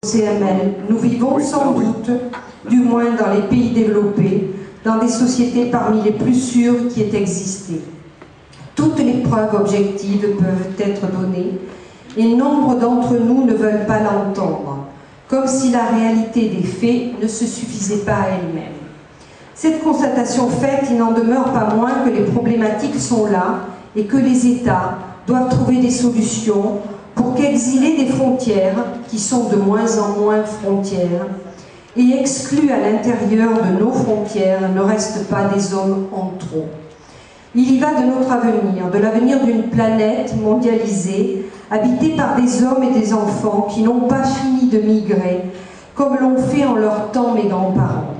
CML, nous vivons sans doute, du moins dans les pays développés, dans des sociétés parmi les plus sûres qui aient existé. Toutes les preuves objectives peuvent être données et nombre d'entre nous ne veulent pas l'entendre, comme si la réalité des faits ne se suffisait pas à elle-même. Cette constatation faite, il n'en demeure pas moins que les problématiques sont là et que les États doivent trouver des solutions pour qu'exilés des frontières, qui sont de moins en moins frontières, et exclus à l'intérieur de nos frontières, ne restent pas des hommes en trop. Il y va de notre avenir, de l'avenir d'une planète mondialisée, habitée par des hommes et des enfants qui n'ont pas fini de migrer, comme l'ont fait en leur temps mes grands-parents.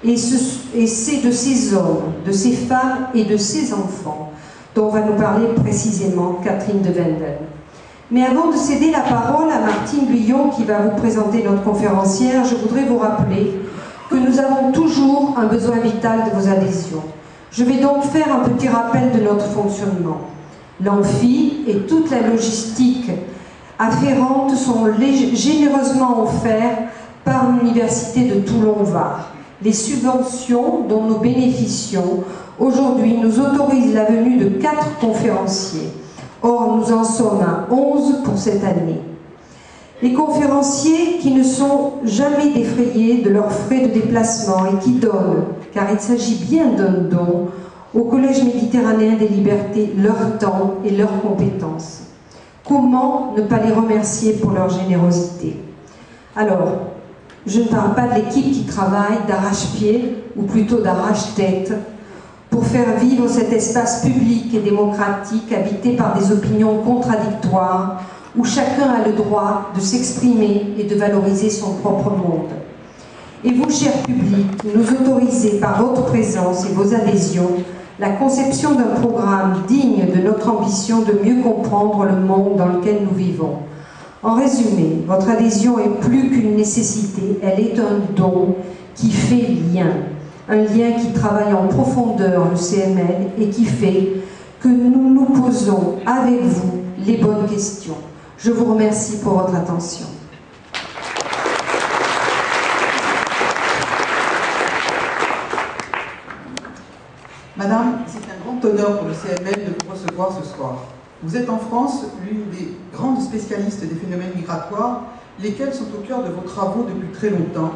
Et c'est de ces hommes, de ces femmes et de ces enfants dont va nous parler précisément Catherine de Wendel. Mais avant de céder la parole à Martine Guyon qui va vous présenter notre conférencière, je voudrais vous rappeler que nous avons toujours un besoin vital de vos adhésions. Je vais donc faire un petit rappel de notre fonctionnement. L'amphi et toute la logistique afférente sont généreusement offerts par l'Université de Toulon-Var. Les subventions dont nous bénéficions aujourd'hui nous autorisent la venue de 4 conférenciers. Or, nous en sommes à 11 pour cette année. Les conférenciers qui ne sont jamais défrayés de leurs frais de déplacement et qui donnent, car il s'agit bien d'un don, au Collège méditerranéen des libertés, leur temps et leurs compétences. Comment ne pas les remercier pour leur générosité? Alors, je ne parle pas de l'équipe qui travaille d'arrache-pied, ou plutôt d'arrache-tête, pour faire vivre cet espace public et démocratique habité par des opinions contradictoires, où chacun a le droit de s'exprimer et de valoriser son propre monde. Et vous, cher public, nous autorisez par votre présence et vos adhésions la conception d'un programme digne de notre ambition de mieux comprendre le monde dans lequel nous vivons. En résumé, votre adhésion est plus qu'une nécessité, elle est un don qui fait lien. Un lien qui travaille en profondeur le CML et qui fait que nous nous posons avec vous les bonnes questions. Je vous remercie pour votre attention. Madame, c'est un grand honneur pour le CML de vous recevoir ce soir. Vous êtes en France l'une des grandes spécialistes des phénomènes migratoires, lesquels sont au cœur de vos travaux depuis très longtemps.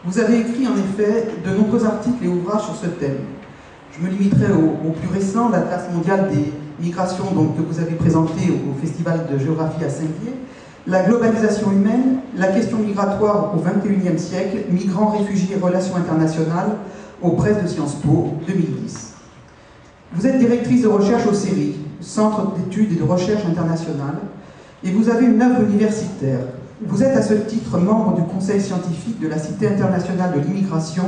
Vous avez écrit en effet de nombreux articles et ouvrages sur ce thème. Je me limiterai au plus récent, l'Atlas mondial des migrations que vous avez présenté au Festival de géographie à Saint-Dié, la globalisation humaine, la question migratoire au XXIe siècle, migrants, réfugiés et relations internationales, aux presses de Sciences Po, 2010. Vous êtes directrice de recherche au CERI, Centre d'études et de recherche internationale, et vous avez une œuvre universitaire. Vous êtes à ce titre membre du conseil scientifique de la Cité internationale de l'immigration,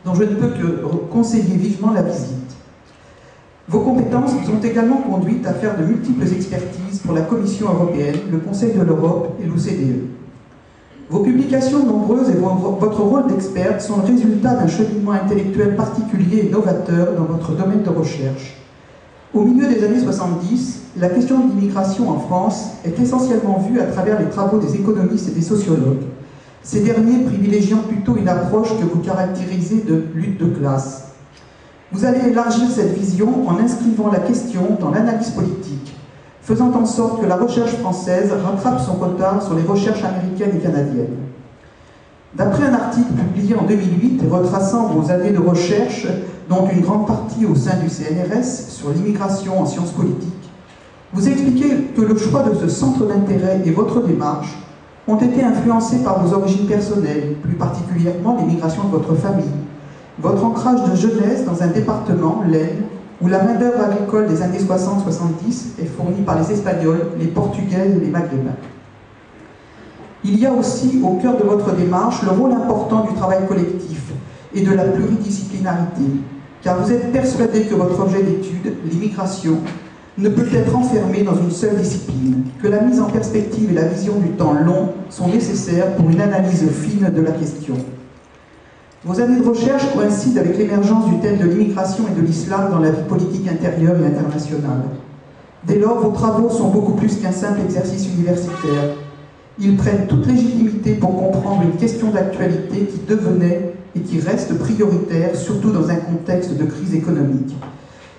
dont je ne peux que conseiller vivement la visite. Vos compétences vous ont également conduite à faire de multiples expertises pour la Commission européenne, le Conseil de l'Europe et l'OCDE. Vos publications nombreuses et votre rôle d'experte sont le résultat d'un cheminement intellectuel particulier et novateur dans votre domaine de recherche. Au milieu des années 70, la question de l'immigration en France est essentiellement vue à travers les travaux des économistes et des sociologues, ces derniers privilégiant plutôt une approche que vous caractérisez de lutte de classe. Vous allez élargir cette vision en inscrivant la question dans l'analyse politique, faisant en sorte que la recherche française rattrape son retard sur les recherches américaines et canadiennes. D'après un article publié en 2008 et retraçant vos années de recherche, dont une grande partie au sein du CNRS sur l'immigration en sciences politiques, vous expliquez que le choix de ce centre d'intérêt et votre démarche ont été influencés par vos origines personnelles, plus particulièrement les migrations de votre famille, votre ancrage de jeunesse dans un département, l'Aisne, où la main-d'œuvre agricole des années 60-70 est fournie par les Espagnols, les Portugais et les Maghrébins. Il y a aussi, au cœur de votre démarche, le rôle important du travail collectif et de la pluridisciplinarité, car vous êtes persuadé que votre objet d'étude, l'immigration, ne peut être enfermé dans une seule discipline, que la mise en perspective et la vision du temps long sont nécessaires pour une analyse fine de la question. Vos années de recherche coïncident avec l'émergence du thème de l'immigration et de l'islam dans la vie politique intérieure et internationale. Dès lors, vos travaux sont beaucoup plus qu'un simple exercice universitaire. Ils prennent toute légitimité pour comprendre une question d'actualité qui devenait et qui reste prioritaire, surtout dans un contexte de crise économique.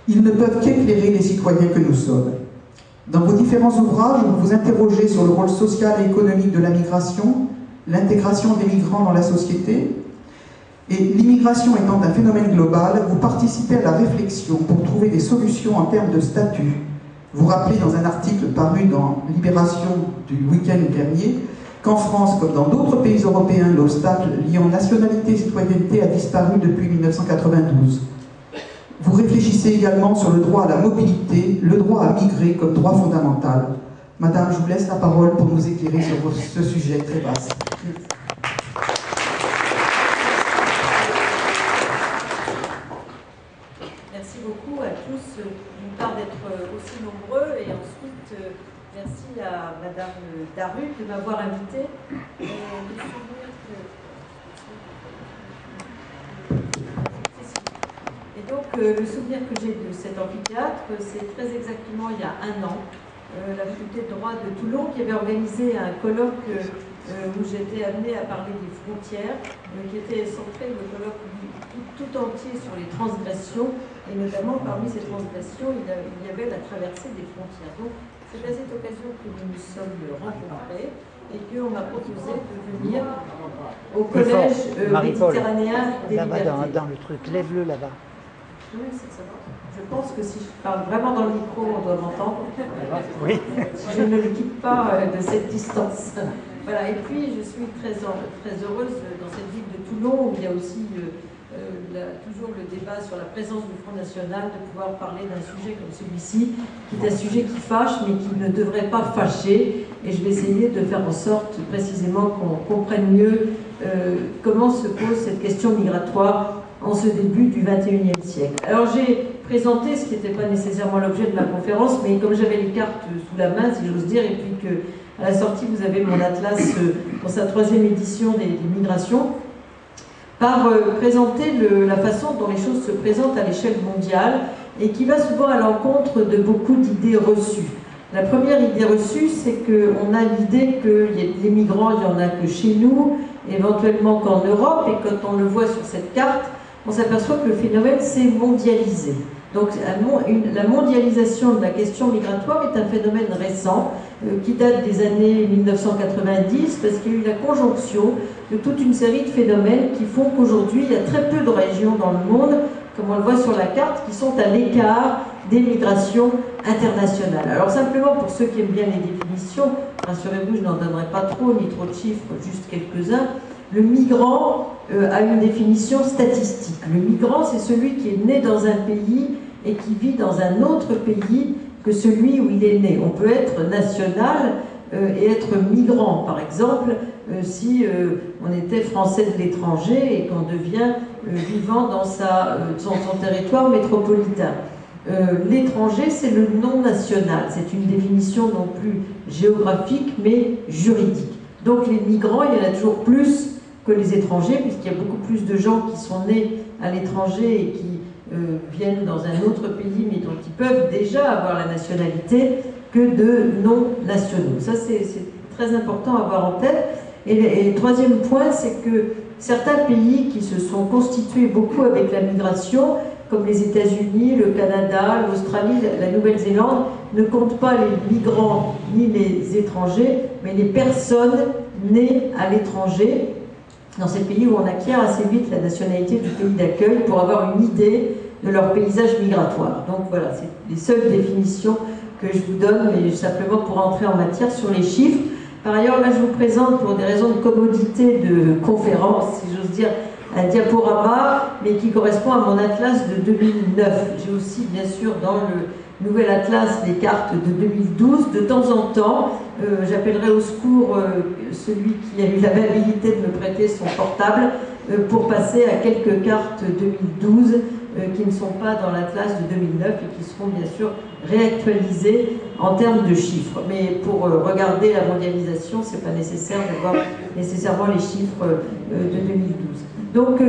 Ils ne peuvent qu'éclairer les citoyens que nous sommes. Dans vos différents ouvrages, vous vous interrogez sur le rôle social et économique de la migration, l'intégration des migrants dans la société, et l'immigration étant un phénomène global, vous participez à la réflexion pour trouver des solutions en termes de statut. Vous rappelez dans un article paru dans Libération du week-end dernier qu'en France, comme dans d'autres pays européens, l'obstacle liant nationalité et citoyenneté a disparu depuis 1992. Vous réfléchissez également sur le droit à la mobilité, le droit à migrer comme droit fondamental. Madame, je vous laisse la parole pour nous éclairer sur ce sujet très vaste. Merci beaucoup à tous, d'une part d'être aussi nombreux, et ensuite merci à Madame Daru de m'avoir invité. Et donc le souvenir que j'ai de cet amphithéâtre, c'est très exactement il y a un an, la faculté de droit de Toulon qui avait organisé un colloque où j'étais amenée à parler des frontières, qui était centré, le colloque tout entier sur les transgressions, et notamment parmi ces transgressions, il y avait la traversée des frontières. Donc c'est à cette occasion que nous nous sommes rencontrés et qu'on m'a proposé de venir au collège méditerranéen des là-bas libertés. dans le truc, lève-le là-bas. Oui, c'est ça. Je pense que si je parle vraiment dans le micro, on doit m'entendre. Oui. Je ne le quitte pas de cette distance. Voilà. Et puis, je suis très heureuse dans cette ville de Toulon, où il y a aussi toujours le débat sur la présence du Front National, de pouvoir parler d'un sujet comme celui-ci, qui est un sujet qui fâche, mais qui ne devrait pas fâcher. Et je vais essayer de faire en sorte précisément qu'on comprenne mieux comment se pose cette question migratoire en ce début du XXIe siècle. Alors j'ai présenté ce qui n'était pas nécessairement l'objet de ma conférence, mais comme j'avais les cartes sous la main, si j'ose dire, et puis qu'à la sortie vous avez mon atlas pour sa 3e édition des migrations, par présenter la façon dont les choses se présentent à l'échelle mondiale et qui va souvent à l'encontre de beaucoup d'idées reçues. La première idée reçue, c'est qu'on a l'idée que les migrants, il n'y en a que chez nous, éventuellement qu'en Europe, et quand on le voit sur cette carte, on s'aperçoit que le phénomène s'est mondialisé. Donc la mondialisation de la question migratoire est un phénomène récent qui date des années 1990 parce qu'il y a eu la conjonction de toute une série de phénomènes qui font qu'aujourd'hui il y a très peu de régions dans le monde, comme on le voit sur la carte, qui sont à l'écart des migrations internationales. Alors simplement pour ceux qui aiment bien les définitions, rassurez-vous, je n'en donnerai pas trop, ni trop de chiffres, juste quelques-uns. Le migrant a une définition statistique. Le migrant, c'est celui qui est né dans un pays et qui vit dans un autre pays que celui où il est né. On peut être national et être migrant. Par exemple, si on était français de l'étranger et qu'on devient vivant dans son territoire métropolitain. L'étranger, c'est le non national. C'est une définition non plus géographique, mais juridique. Donc les migrants, il y en a toujours plus que les étrangers, puisqu'il y a beaucoup plus de gens qui sont nés à l'étranger et qui viennent dans un autre pays, mais dont ils peuvent déjà avoir la nationalité, que de non-nationaux. Ça, c'est très important à avoir en tête. Et le troisième point, c'est que certains pays qui se sont constitués beaucoup avec la migration, comme les États-Unis, le Canada, l'Australie, la Nouvelle-Zélande, ne comptent pas les migrants ni les étrangers, mais les personnes nées à l'étranger, dans ces pays où on acquiert assez vite la nationalité du pays d'accueil pour avoir une idée de leur paysage migratoire. Donc voilà, c'est les seules définitions que je vous donne, mais simplement pour entrer en matière sur les chiffres. Par ailleurs, là je vous présente pour des raisons de commodité de conférence, si j'ose dire, un diaporama, mais qui correspond à mon atlas de 2009. J'ai aussi, bien sûr, dans le nouvel atlas, les cartes de 2012. De temps en temps, j'appellerai au secours celui qui a eu l'amabilité de me prêter son portable pour passer à quelques cartes 2012 qui ne sont pas dans l'atlas de 2009 et qui seront bien sûr réactualisées en termes de chiffres. Mais pour regarder la mondialisation, ce n'est pas nécessaire d'avoir nécessairement les chiffres de 2012. Donc,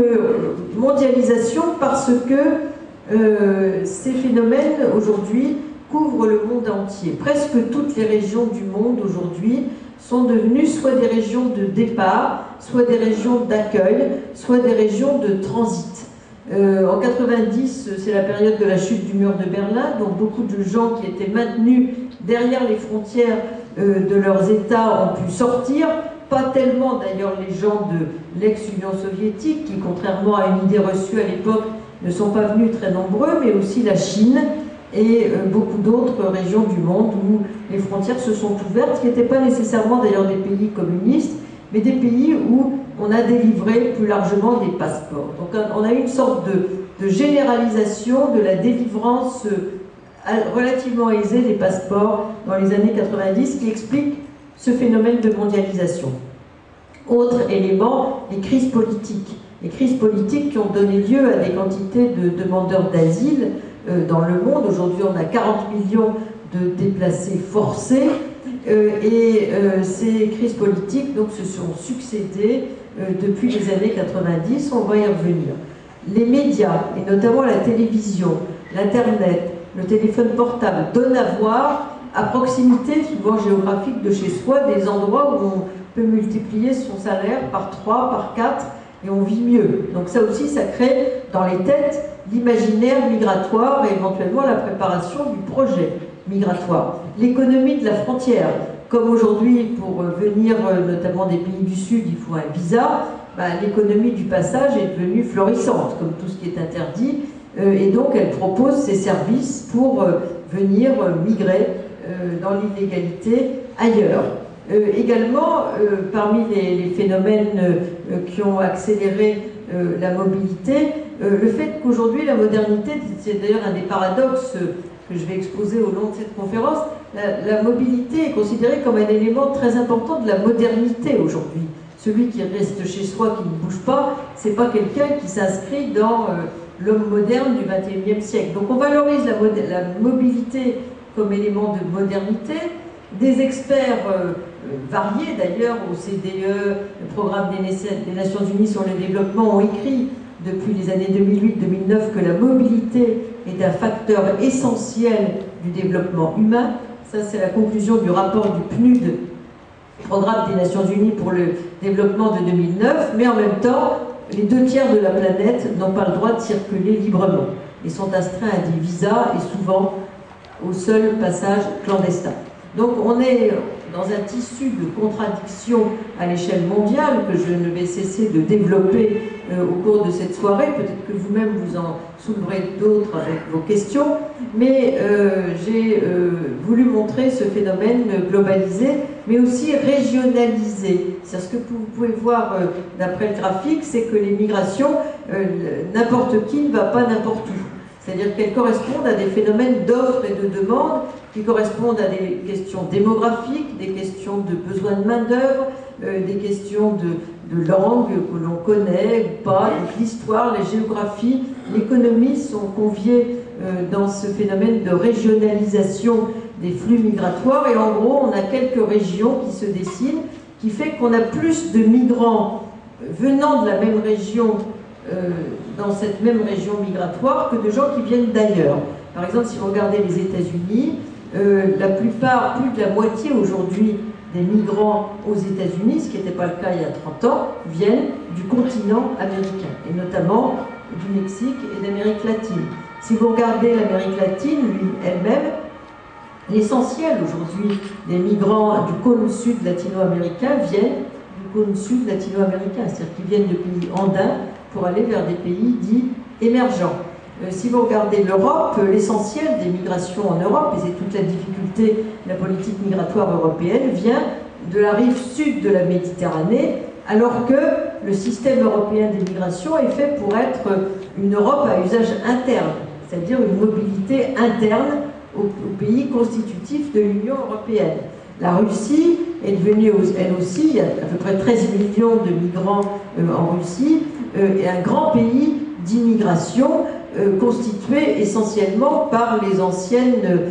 mondialisation parce que ces phénomènes, aujourd'hui, couvrent le monde entier. Presque toutes les régions du monde, aujourd'hui, sont devenues soit des régions de départ, soit des régions d'accueil, soit des régions de transit. En 90, c'est la période de la chute du mur de Berlin, donc beaucoup de gens qui étaient maintenus derrière les frontières de leurs États ont pu sortir. Pas tellement d'ailleurs les gens de l'ex-Union soviétique, qui contrairement à une idée reçue à l'époque, ne sont pas venus très nombreux, mais aussi la Chine et beaucoup d'autres régions du monde où les frontières se sont ouvertes, qui n'étaient pas nécessairement d'ailleurs des pays communistes, mais des pays où on a délivré plus largement des passeports. Donc on a une sorte de généralisation de la délivrance relativement aisée des passeports dans les années 90 qui explique ce phénomène de mondialisation. Autre élément, les crises politiques. Les crises politiques qui ont donné lieu à des quantités de demandeurs d'asile dans le monde. Aujourd'hui, on a 40 millions de déplacés forcés et ces crises politiques donc, se sont succédées depuis les années 90. On va y revenir. Les médias, et notamment la télévision, l'Internet, le téléphone portable, donnent à voir à proximité, souvent géographique de chez soi, des endroits où on peut multiplier son salaire par 3, par 4, et on vit mieux. Donc ça aussi, ça crée dans les têtes l'imaginaire migratoire et éventuellement la préparation du projet migratoire. L'économie de la frontière, comme aujourd'hui pour venir notamment des pays du Sud, il faut un visa, l'économie du passage est devenue florissante, comme tout ce qui est interdit, et donc elle propose ses services pour venir migrer dans l'illégalité ailleurs. Également, parmi les phénomènes qui ont accéléré la mobilité, le fait qu'aujourd'hui la modernité, c'est d'ailleurs un des paradoxes que je vais exposer au long de cette conférence, la mobilité est considérée comme un élément très important de la modernité aujourd'hui. Celui qui reste chez soi, qui ne bouge pas, c'est pas quelqu'un qui s'inscrit dans l'homme moderne du XXIe siècle. Donc on valorise la mobilité comme élément de modernité. Des experts variés d'ailleurs au CDE, le programme des Nations Unies sur le développement, ont écrit depuis les années 2008-2009 que la mobilité est un facteur essentiel du développement humain. Ça, c'est la conclusion du rapport du PNUD, programme des Nations Unies pour le développement de 2009, mais en même temps, les 2/3 de la planète n'ont pas le droit de circuler librement et sont astreints à des visas et souvent au seul passage clandestin. Donc on est dans un tissu de contradictions à l'échelle mondiale que je ne vais cesser de développer au cours de cette soirée. Peut-être que vous-même vous en souleverez d'autres avec vos questions, mais j'ai voulu montrer ce phénomène globalisé, mais aussi régionalisé. C'est ce que vous pouvez voir d'après le graphique, c'est que les migrations, n'importe qui ne va pas n'importe où. C'est-à-dire qu'elles correspondent à des phénomènes d'offres et de demandes qui correspondent à des questions démographiques, des questions de besoin de main-d'œuvre, des questions de langue que l'on connaît ou pas, l'histoire, la géographie, l'économie sont conviées dans ce phénomène de régionalisation des flux migratoires. Et en gros, on a quelques régions qui se dessinent, qui fait qu'on a plus de migrants venant de la même région dans cette même région migratoire que de gens qui viennent d'ailleurs. Par exemple, si vous regardez les États-Unis, la plupart, plus de la moitié aujourd'hui des migrants aux États-Unis, ce qui n'était pas le cas il y a 30 ans, viennent du continent américain, et notamment du Mexique et d'Amérique latine. Si vous regardez l'Amérique latine, elle-même, l'essentiel aujourd'hui des migrants du cône sud latino-américain viennent du cône sud latino-américain, c'est-à-dire qu'ils viennent de pays andins pour aller vers des pays dits émergents. Si vous regardez l'Europe, l'essentiel des migrations en Europe, et c'est toute la difficulté de la politique migratoire européenne, vient de la rive sud de la Méditerranée, alors que le système européen des migrations est fait pour être une Europe à usage interne, c'est-à-dire une mobilité interne aux pays constitutifs de l'Union européenne. La Russie est devenue, elle aussi, il y a à peu près 13 millions de migrants en Russie, et un grand pays d'immigration constitué essentiellement par les anciennes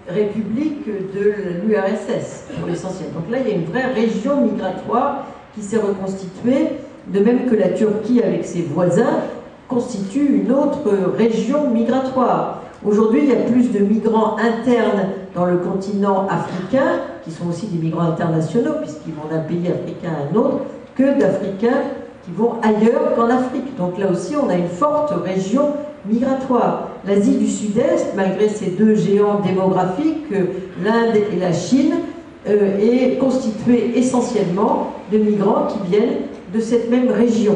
républiques de l'URSS, pour l'essentiel. Donc là, il y a une vraie région migratoire qui s'est reconstituée, de même que la Turquie, avec ses voisins, constitue une autre région migratoire. Aujourd'hui, il y a plus de migrants internes dans le continent africain qui sont aussi des migrants internationaux, puisqu'ils vont d'un pays africain à un autre, que d'Africains qui vont ailleurs qu'en Afrique. Donc là aussi, on a une forte région migratoire. L'Asie du Sud-Est, malgré ces deux géants démographiques, l'Inde et la Chine, est constituée essentiellement de migrants qui viennent de cette même région.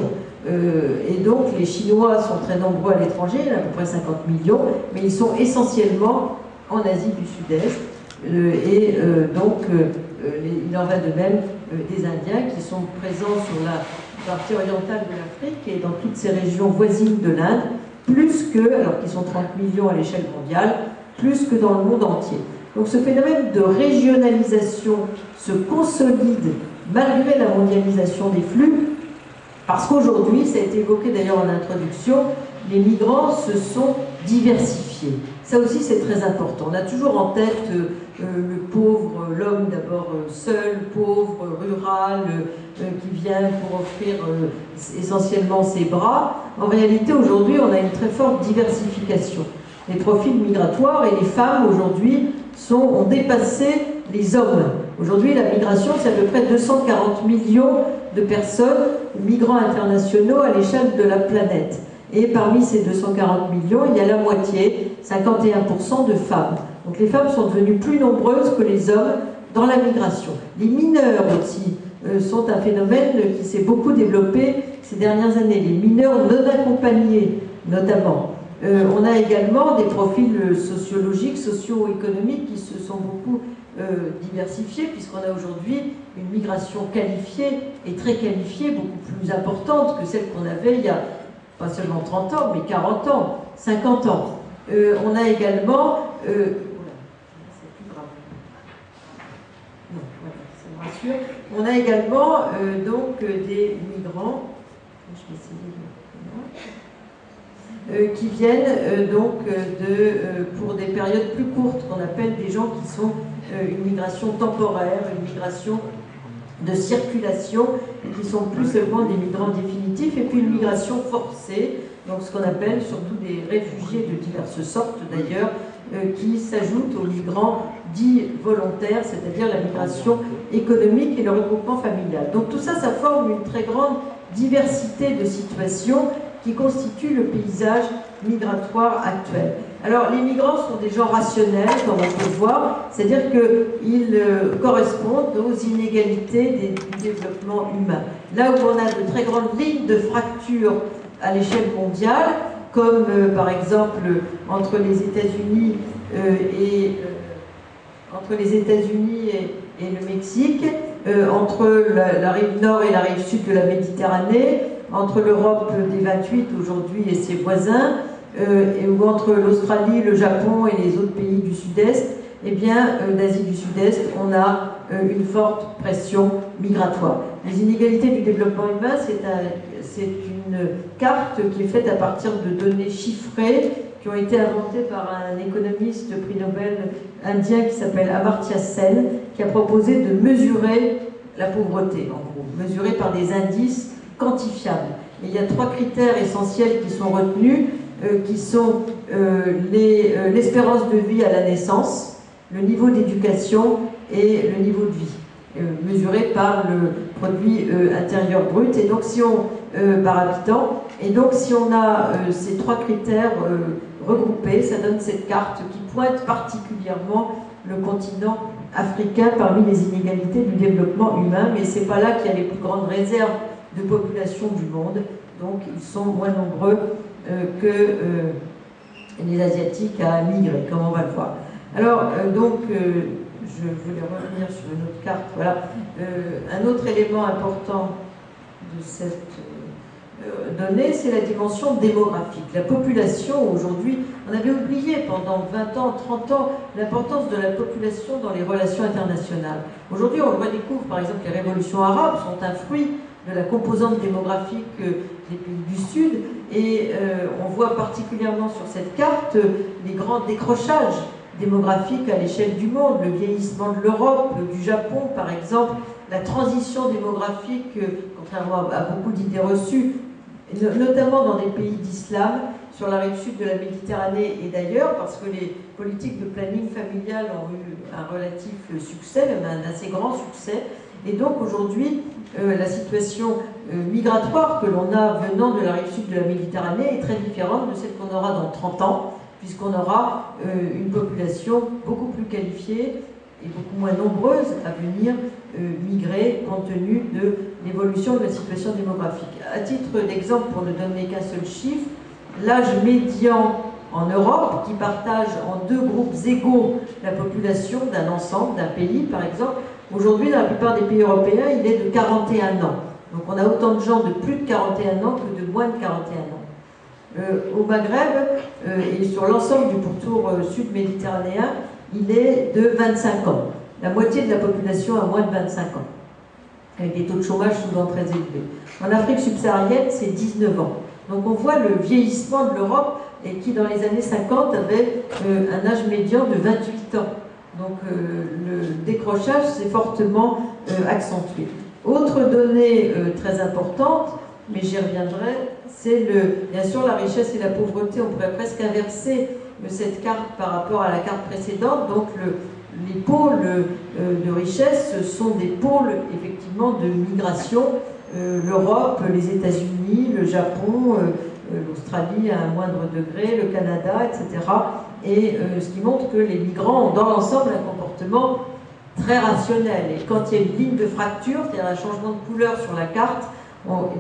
Et donc les Chinois sont très nombreux à l'étranger, il y en a à peu près 50 millions, mais ils sont essentiellement en Asie du Sud-Est. Donc il en va de même des Indiens qui sont présents sur la partie orientale de l'Afrique et dans toutes ces régions voisines de l'Inde, plus que, alors qu'ils sont 30 millions à l'échelle mondiale, plus que dans le monde entier. Donc ce phénomène de régionalisation se consolide malgré la mondialisation des flux, parce qu'aujourd'hui, ça a été évoqué d'ailleurs en introduction, les migrants se sont diversifiés. Ça aussi, c'est très important. On a toujours en tête le pauvre, l'homme d'abord seul, pauvre, rural, qui vient pour offrir essentiellement ses bras. En réalité, aujourd'hui, on a une très forte diversification. Les profils migratoires et les femmes, aujourd'hui, ont dépassé les hommes. Aujourd'hui, la migration, c'est à peu près 240 millions de personnes, migrants internationaux à l'échelle de la planète. Et parmi ces 240 millions, il y a la moitié, 51% de femmes. Donc les femmes sont devenues plus nombreuses que les hommes dans la migration. Les mineurs aussi sont un phénomène qui s'est beaucoup développé ces dernières années. Les mineurs non accompagnés, notamment. On a également des profils sociologiques, socio-économiques qui se sont beaucoup diversifiés, puisqu'on a aujourd'hui une migration qualifiée et très qualifiée, beaucoup plus importante que celle qu'on avait il y a pas seulement 30 ans, mais 40 ans, 50 ans. On a également... c'est plus grave. Non, voilà, ça me rassure. On a également donc des migrants... Je vais essayer de... qui viennent pour des périodes plus courtes, qu'on appelle des gens qui sont une migration temporaire, une migration de circulation, qui sont plus seulement des migrants définitifs, et puis une migration forcée, donc ce qu'on appelle surtout des réfugiés de diverses sortes d'ailleurs, qui s'ajoutent aux migrants dits volontaires, c'est-à-dire la migration économique et le regroupement familial. Donc tout ça, ça forme une très grande diversité de situations qui constituent le paysage migratoire actuel. Alors, les migrants sont des gens rationnels, comme on peut le voir, c'est-à-dire qu'ils correspondent aux inégalités du développement humain. Là où on a de très grandes lignes de fracture à l'échelle mondiale, comme par exemple entre les États-Unis et le Mexique, entre la rive nord et la rive sud de la Méditerranée, entre l'Europe des 28 aujourd'hui et ses voisins, ou entre l'Australie, le Japon et les autres pays du Sud-Est, eh bien, d'Asie du Sud-Est, on a une forte pression migratoire. Les inégalités du développement humain, c'est une carte qui est faite à partir de données chiffrées qui ont été inventées par un économiste prix Nobel indien qui s'appelle Amartya Sen, qui a proposé de mesurer la pauvreté, en gros, mesurée par des indices quantifiables. Et il y a 3 critères essentiels qui sont retenus, qui sont l'espérance de vie à la naissance, le niveau d'éducation et le niveau de vie, mesuré par le produit intérieur brut, et donc si on, par habitant. Et donc si on a ces 3 critères regroupés, ça donne cette carte qui pointe particulièrement le continent africain parmi les inégalités du développement humain, mais c'est pas là qu'il y a les plus grandes réserves de population du monde, donc ils sont moins nombreux que les Asiatiques à migrer, comme on va le voir. Alors, je voulais revenir sur une autre carte. Voilà. Un autre élément important de cette donnée, c'est la dimension démographique. La population, aujourd'hui, on avait oublié pendant 20 ans, 30 ans, l'importance de la population dans les relations internationales. Aujourd'hui, on le redécouvre, par exemple, les révolutions arabes sont un fruit de la composante démographique des pays du Sud, et on voit particulièrement sur cette carte les grands décrochages démographiques à l'échelle du monde, le vieillissement de l'Europe, du Japon par exemple, la transition démographique, contrairement à beaucoup d'idées reçues, notamment dans des pays d'islam, sur la rive sud de la Méditerranée et d'ailleurs, parce que les politiques de planning familial ont eu un relatif succès, même un assez grand succès. Et donc aujourd'hui, la situation migratoire que l'on a venant de la rive sud de la Méditerranée est très différente de celle qu'on aura dans 30 ans, puisqu'on aura une population beaucoup plus qualifiée et beaucoup moins nombreuse à venir migrer compte tenu de l'évolution de la situation démographique. À titre d'exemple, pour ne donner qu'un seul chiffre, l'âge médian en Europe, qui partage en deux groupes égaux la population d'un ensemble, d'un pays par exemple, aujourd'hui dans la plupart des pays européens, il est de 41 ans. Donc on a autant de gens de plus de 41 ans que de moins de 41 ans. Au Maghreb et sur l'ensemble du pourtour sud-méditerranéen, il est de 25 ans. La moitié de la population a moins de 25 ans, avec des taux de chômage souvent très élevés. En Afrique subsaharienne, c'est 19 ans. Donc on voit le vieillissement de l'Europe et qui, dans les années 50, avait un âge médian de 28 ans. Donc le décrochage s'est fortement accentué. Autre donnée très importante, mais j'y reviendrai, c'est bien sûr la richesse et la pauvreté. On pourrait presque inverser cette carte par rapport à la carte précédente. Donc les pôles de richesse sont des pôles effectivement de migration. L'Europe, les États-Unis, le Japon, l'Australie à un moindre degré, le Canada, etc. Et ce qui montre que les migrants ont dans l'ensemble un comportement très rationnel. Et quand il y a une ligne de fracture, c'est-à-dire un changement de couleur sur la carte,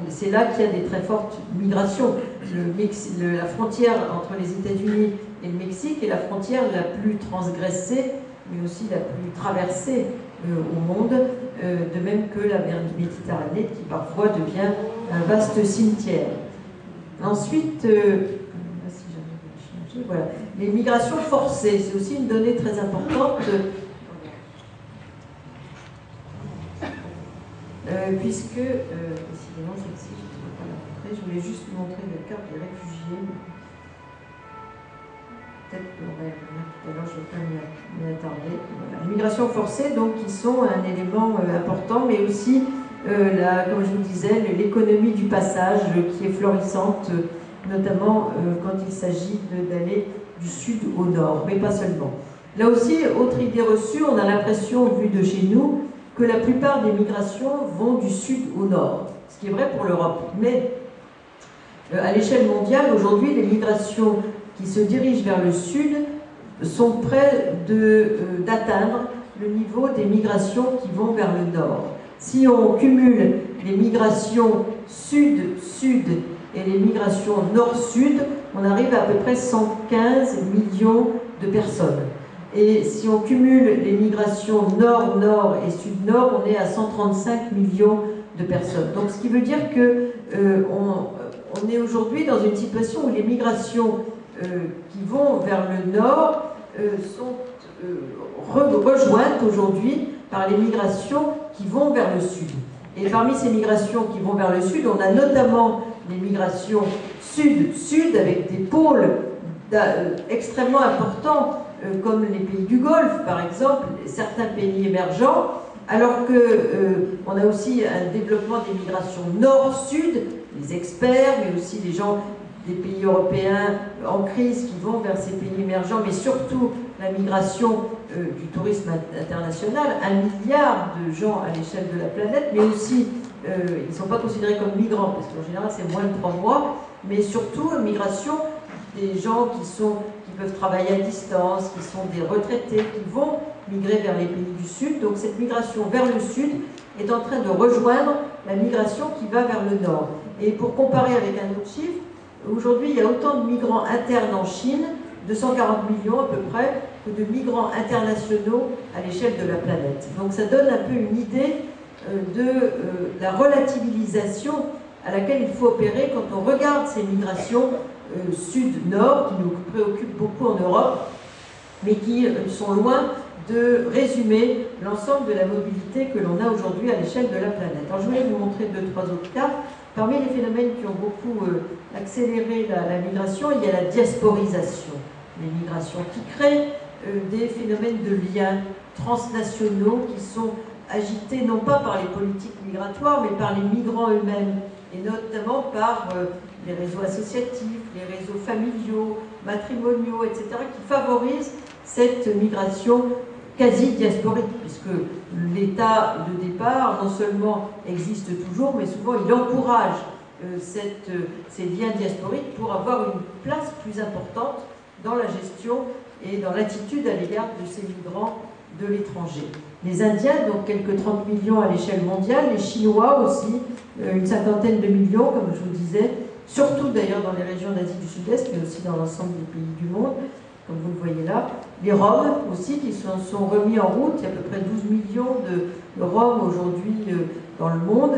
c'est là qu'il y a des très fortes migrations. La frontière entre les États-Unis et le Mexique est la frontière la plus transgressée, mais aussi la plus traversée au monde, de même que la mer Méditerranée, qui parfois devient un vaste cimetière. Ensuite, voilà. Les migrations forcées, c'est aussi une donnée très importante, puisque, décidément, celle-ci, je ne peux pas la montrer, je voulais juste vous montrer la carte des réfugiés. Peut-être qu'on va y revenir tout à l'heure, je ne vais pas m'y attarder. Voilà. Les migrations forcées, donc, qui sont un élément important, mais aussi, comme je vous disais, l'économie du passage qui est florissante, notamment quand il s'agit d'aller du sud au nord, mais pas seulement. Là aussi, autre idée reçue, on a l'impression, vu de chez nous, que la plupart des migrations vont du sud au nord, ce qui est vrai pour l'Europe. Mais à l'échelle mondiale, aujourd'hui, les migrations qui se dirigent vers le sud sont près d'atteindre le niveau des migrations qui vont vers le nord. Si on cumule les migrations sud-sud et les migrations nord-sud, on arrive à peu près 115 millions de personnes. Et si on cumule les migrations nord-nord et sud-nord, on est à 135 millions de personnes. Donc ce qui veut dire que on est aujourd'hui dans une situation où les migrations qui vont vers le nord sont rejointes aujourd'hui par les migrations qui vont vers le sud. Et parmi ces migrations qui vont vers le sud, on a notamment les migrations sud-sud avec des pôles extrêmement importants comme les pays du Golfe, par exemple, certains pays émergents, alors qu'on a aussi un développement des migrations nord-sud, les experts, mais aussi les gens des pays européens en crise qui vont vers ces pays émergents, mais surtout la migration du tourisme international, 1 milliard de gens à l'échelle de la planète, mais aussi, ils ne sont pas considérés comme migrants, parce qu'en général c'est moins de 3 mois, mais surtout une migration des gens qui peuvent travailler à distance, qui sont des retraités, qui vont migrer vers les pays du Sud. Donc cette migration vers le Sud est en train de rejoindre la migration qui va vers le Nord. Et pour comparer avec un autre chiffre, aujourd'hui il y a autant de migrants internes en Chine, 240 millions à peu près, que de migrants internationaux à l'échelle de la planète. Donc ça donne un peu une idée de la relativisation à laquelle il faut opérer quand on regarde ces migrations sud-nord qui nous préoccupent beaucoup en Europe, mais qui sont loin de résumer l'ensemble de la mobilité que l'on a aujourd'hui à l'échelle de la planète. Alors je voulais vous montrer 2-3 autres cas. Parmi les phénomènes qui ont beaucoup accéléré la migration, il y a la diasporisation. Les migrations qui créent des phénomènes de liens transnationaux qui sont agités non pas par les politiques migratoires, mais par les migrants eux-mêmes et notamment par les réseaux associatifs, les réseaux familiaux, matrimoniaux, etc., qui favorisent cette migration quasi diasporique, puisque l'état de départ, non seulement existe toujours, mais souvent il encourage ces liens diasporiques pour avoir une place plus importante dans la gestion et dans l'attitude à l'égard de ces migrants de l'étranger. Les Indiens, donc quelques 30 millions à l'échelle mondiale, les Chinois aussi, une cinquantaine de millions, comme je vous disais, surtout d'ailleurs dans les régions d'Asie du Sud-Est, mais aussi dans l'ensemble des pays du monde, comme vous le voyez là. Les Roms aussi, qui sont remis en route, il y a à peu près 12 millions de Roms aujourd'hui dans le monde,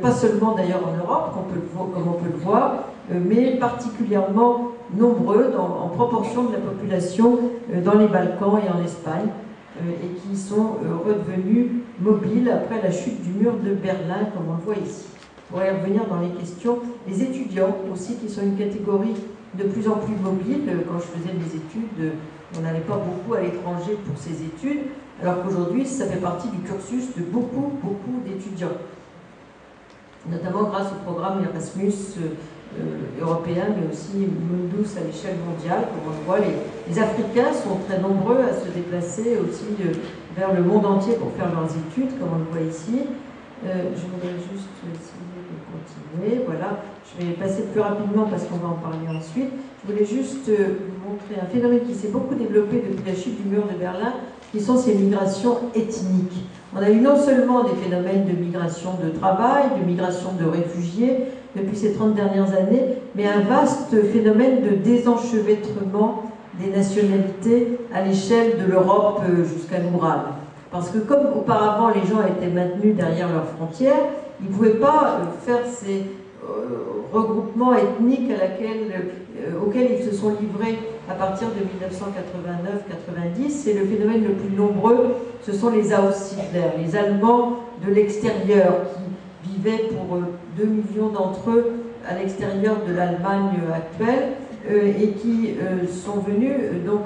pas seulement d'ailleurs en Europe, comme on peut le voir, mais particulièrement nombreux en proportion de la population dans les Balkans et en Espagne, et qui sont redevenus mobiles après la chute du mur de Berlin, comme on le voit ici. On pourrait revenir dans les questions. Les étudiants aussi, qui sont une catégorie de plus en plus mobile. Quand je faisais mes études, on n'allait pas beaucoup à l'étranger pour ces études, alors qu'aujourd'hui, ça fait partie du cursus de beaucoup d'étudiants, notamment grâce au programme Erasmus européen, mais aussi Mundus à l'échelle mondiale. Comme on le voit, les Africains sont très nombreux à se déplacer aussi vers le monde entier pour faire leurs études, comme on le voit ici. Je voudrais juste essayer de continuer. Voilà, je vais passer plus rapidement parce qu'on va en parler ensuite. Je voulais juste vous montrer un phénomène qui s'est beaucoup développé depuis la chute du mur de Berlin, qui sont ces migrations ethniques. On a eu non seulement des phénomènes de migration de travail, de migration de réfugiés depuis ces 30 dernières années, mais un vaste phénomène de désenchevêtrement des nationalités à l'échelle de l'Europe jusqu'à l'Oural. Parce que comme auparavant les gens étaient maintenus derrière leurs frontières, ils ne pouvaient pas faire ces regroupements ethniques auxquels ils se sont livrés à partir de 1989-90. C'est le phénomène le plus nombreux, ce sont les Aussiedler, les Allemands de l'extérieur, qui vivaient pour 2 millions d'entre eux à l'extérieur de l'Allemagne actuelle, et qui sont venus, donc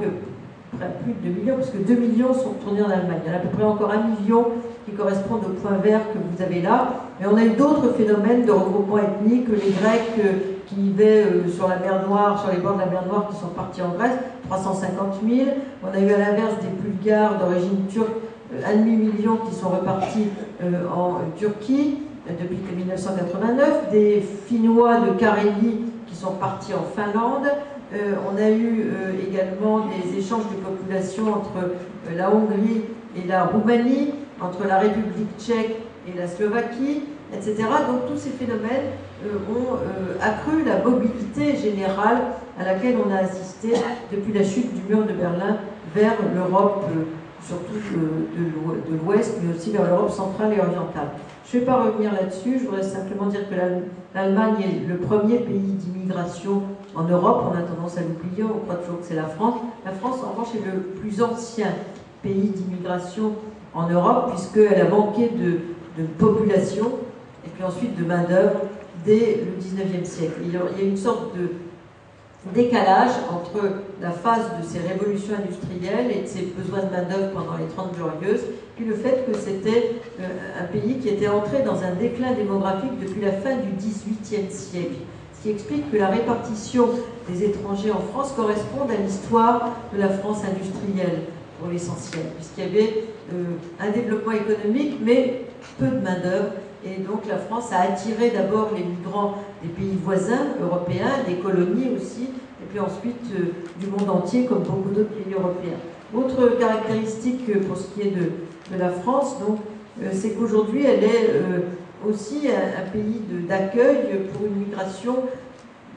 plus de 2 millions, parce que 2 millions sont retournés en Allemagne. Il y en a à peu près encore 1 million qui correspondent au point vert que vous avez là. Mais on a eu d'autres phénomènes de regroupement ethnique, les Grecs qui vivaient sur la mer Noire, sur les bords de la mer Noire, qui sont partis en Grèce, 350 000. On a eu à l'inverse des Bulgares d'origine turque, 1,5 million qui sont repartis en Turquie depuis 1989, des Finnois de Carélie qui sont partis en Finlande. On a eu également des échanges de population entre la Hongrie et la Roumanie, entre la République tchèque et la Slovaquie, etc. Donc tous ces phénomènes ont accru la mobilité générale à laquelle on a assisté depuis la chute du mur de Berlin vers l'Europe, surtout de l'Ouest, mais aussi vers l'Europe centrale et orientale. Je ne vais pas revenir là-dessus, je voudrais simplement dire que l'Allemagne est le premier pays d'immigration en Europe. On a tendance à l'oublier, on croit toujours que c'est la France. La France, en revanche, est le plus ancien pays d'immigration en Europe, puisqu'elle a manqué de population et puis ensuite de main-d'œuvre dès le 19e siècle. Il y a une sorte de décalage entre la phase de ces révolutions industrielles et de ces besoins de main-d'œuvre pendant les 30 Glorieuses, puis le fait que c'était un pays qui était entré dans un déclin démographique depuis la fin du XVIIIe siècle. Ce qui explique que la répartition des étrangers en France corresponde à l'histoire de la France industrielle, pour l'essentiel, puisqu'il y avait un développement économique, mais peu de main-d'œuvre. Et donc la France a attiré d'abord les migrants des pays voisins européens, des colonies aussi, et puis ensuite du monde entier, comme beaucoup d'autres pays européens. Autre caractéristique pour ce qui est de la France, c'est qu'aujourd'hui elle est aussi un pays d'accueil pour une migration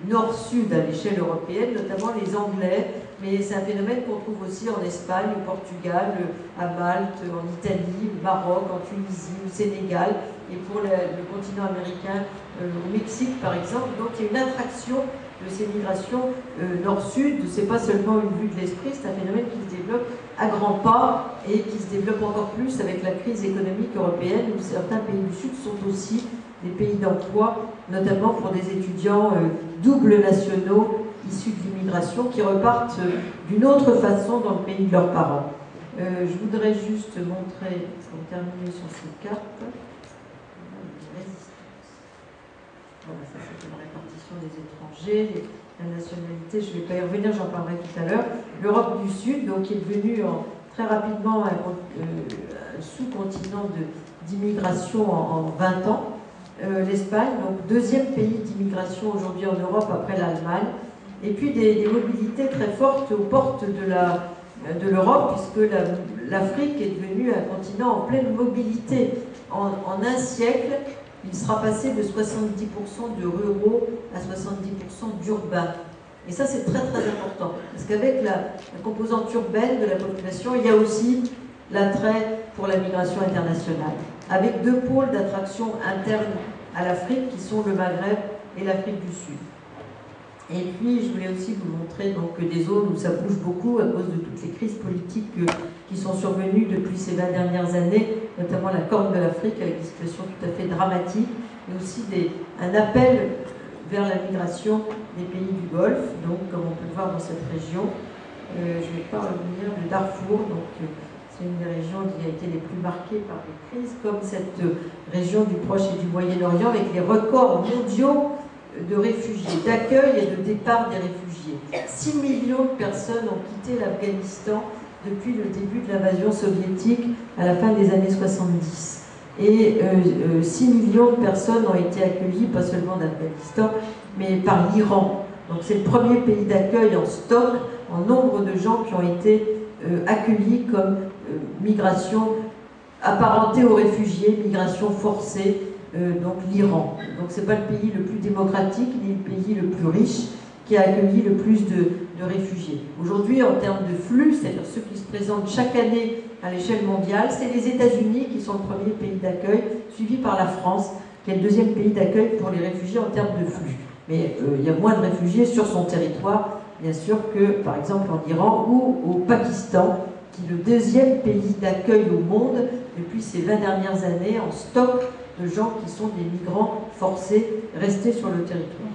nord-sud à l'échelle européenne, notamment les Anglais, mais c'est un phénomène qu'on trouve aussi en Espagne, au Portugal, à Malte, en Italie, au Maroc, en Tunisie, au Sénégal, et pour le continent américain, au Mexique par exemple. Donc il y a une attraction de ces migrations nord-sud. C'est pas seulement une vue de l'esprit, c'est un phénomène qui se développe à grands pas et qui se développe encore plus avec la crise économique européenne, où certains pays du Sud sont aussi des pays d'emploi, notamment pour des étudiants doubles nationaux issus de l'immigration qui repartent d'une autre façon dans le pays de leurs parents. Je voudrais juste montrer, pour terminer sur cette carte, Voilà, ça c'est la répartition des étrangers, la nationalité, je ne vais pas y revenir, j'en parlerai tout à l'heure. L'Europe du Sud, donc, qui est devenue très rapidement un sous-continent d'immigration en 20 ans. L'Espagne, donc deuxième pays d'immigration aujourd'hui en Europe après l'Allemagne. Et puis des mobilités très fortes aux portes de l'Europe, puisque l'Afrique est devenue un continent en pleine mobilité. En un siècle, il sera passé de 70% de ruraux à 70% d'urbains. Et ça, c'est très très important, parce qu'avec la composante urbaine de la population, il y a aussi l'attrait pour la migration internationale, avec deux pôles d'attraction interne à l'Afrique, qui sont le Maghreb et l'Afrique du Sud. Et puis, je voulais aussi vous montrer donc, des zones où ça bouge beaucoup à cause de toutes les crises politiques qui sont survenues depuis ces 20 dernières années, notamment la Corne de l'Afrique, avec des situations tout à fait dramatiques, mais aussi un appel vers la migration des pays du Golfe, donc comme on peut le voir dans cette région. Je ne vais pas revenir, le Darfour, donc c'est une des régions qui a été les plus marquées par les crises, comme cette région du Proche et du Moyen-Orient, avec les records mondiaux de réfugiés, d'accueil et de départ des réfugiés. 6 millions de personnes ont quitté l'Afghanistan depuis le début de l'invasion soviétique à la fin des années 70. Et 6 millions de personnes ont été accueillies, pas seulement d'Afghanistan, mais par l'Iran. Donc c'est le premier pays d'accueil en stock, en nombre de gens qui ont été accueillis comme migration apparentée aux réfugiés, migration forcée, donc l'Iran. Donc c'est pas le pays le plus démocratique, ni le pays le plus riche qui a accueilli le plus de réfugiés. Aujourd'hui, en termes de flux, c'est-à-dire ceux qui se présentent chaque année à l'échelle mondiale, c'est les États-Unis qui sont le premier pays d'accueil, suivi par la France, qui est le deuxième pays d'accueil pour les réfugiés en termes de flux. Mais il y a moins de réfugiés sur son territoire, bien sûr, que par exemple en Iran ou au Pakistan, qui est le deuxième pays d'accueil au monde depuis ces 20 dernières années en stock de gens qui sont des migrants forcés restés sur le territoire.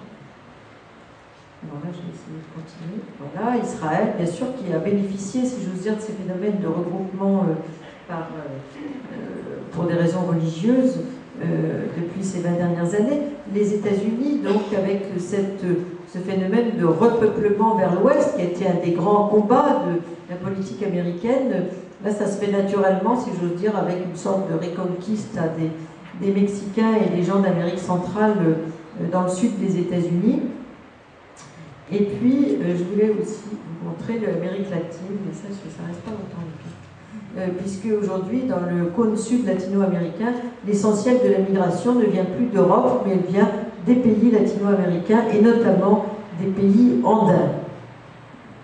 Alors là, je vais essayer de continuer. Voilà, Israël, bien sûr, qui a bénéficié, si j'ose dire, de ces phénomènes de regroupement pour des raisons religieuses depuis ces 20 dernières années. Les États-Unis, donc, avec ce phénomène de repeuplement vers l'Ouest, qui a été un des grands combats de la politique américaine, là, ça se fait naturellement, si j'ose dire, avec une sorte de reconquista des Mexicains et des gens d'Amérique centrale dans le sud des États-Unis. Et puis, je voulais aussi vous montrer l'Amérique latine, mais ça ne reste pas longtemps. Puisque aujourd'hui, dans le cône sud latino-américain, l'essentiel de la migration ne vient plus d'Europe, mais elle vient des pays latino-américains et notamment des pays andins.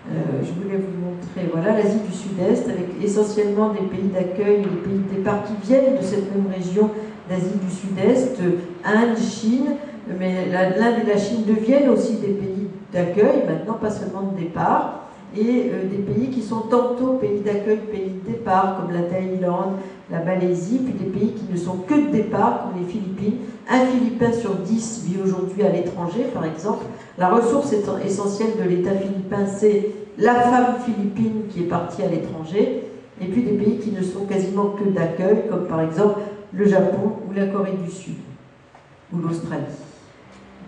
Je voulais vous montrer l'Asie du Sud-Est, avec essentiellement des pays d'accueil et des pays de départ qui viennent de cette même région d'Asie du Sud-Est, Inde, Chine, mais l'Inde et la Chine deviennent aussi des pays d'accueil, maintenant pas seulement de départ, et des pays qui sont tantôt pays d'accueil, pays de départ, comme la Thaïlande, la Malaisie, puis des pays qui ne sont que de départ, comme les Philippines. Un Philippin sur 10 vit aujourd'hui à l'étranger, par exemple. La ressource essentielle de l'État philippin, c'est la femme philippine qui est partie à l'étranger, et puis des pays qui ne sont quasiment que d'accueil, comme par exemple le Japon ou la Corée du Sud, ou l'Australie.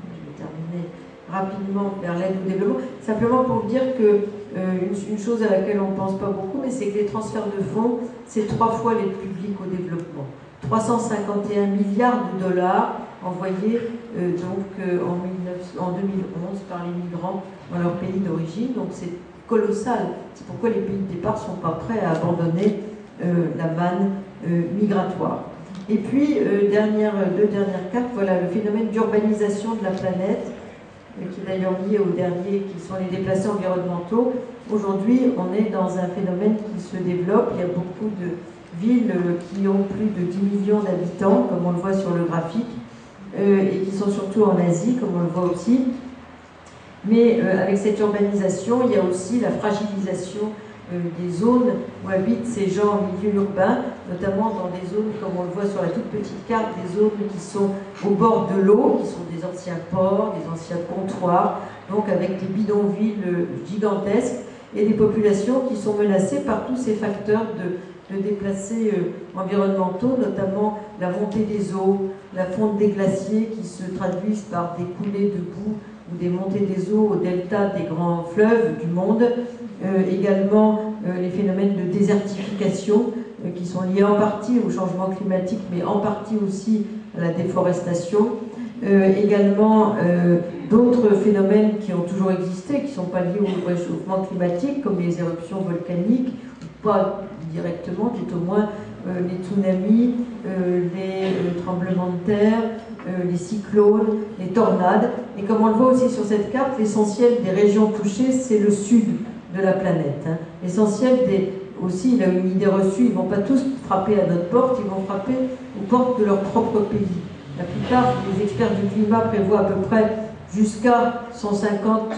Je vais terminer rapidement vers l'aide au développement, simplement pour vous dire que une chose à laquelle on ne pense pas beaucoup, mais c'est que les transferts de fonds, c'est 3 fois l'aide publique au développement. 351 milliards de dollars envoyés en 2011 par les migrants dans leur pays d'origine, donc c'est colossal. C'est pourquoi les pays de départ ne sont pas prêts à abandonner la manne migratoire. Et puis, deux dernières cartes, voilà le phénomène d'urbanisation de la planète, qui est d'ailleurs lié au dernier, qui sont les déplacés environnementaux. Aujourd'hui, on est dans un phénomène qui se développe. Il y a beaucoup de villes qui ont plus de 10 millions d'habitants, comme on le voit sur le graphique, et qui sont surtout en Asie, comme on le voit aussi. Mais avec cette urbanisation, il y a aussi la fragilisation des zones où habitent ces gens en milieu urbain, notamment dans des zones, comme on le voit sur la toute petite carte, des zones qui sont au bord de l'eau, qui sont des anciens ports, des anciens comptoirs, donc avec des bidonvilles gigantesques, et des populations qui sont menacées par tous ces facteurs de déplacés environnementaux, notamment la montée des eaux, la fonte des glaciers qui se traduisent par des coulées de boue ou des montées des eaux au delta des grands fleuves du monde, également les phénomènes de désertification qui sont liés en partie au changement climatique, mais en partie aussi à la déforestation, également d'autres phénomènes qui ont toujours existé, qui ne sont pas liés au réchauffement climatique, comme les éruptions volcaniques, pas directement, tout au moins les tsunamis, les tremblements de terre, les cyclones, les tornades. Et comme on le voit aussi sur cette carte, l'essentiel des régions touchées, c'est le sud de la planète. Hein. L'essentiel aussi, il a une idée reçue, ils ne vont pas tous frapper à notre porte, ils vont frapper aux portes de leur propre pays. La plupart des experts du climat prévoient à peu près jusqu'à 150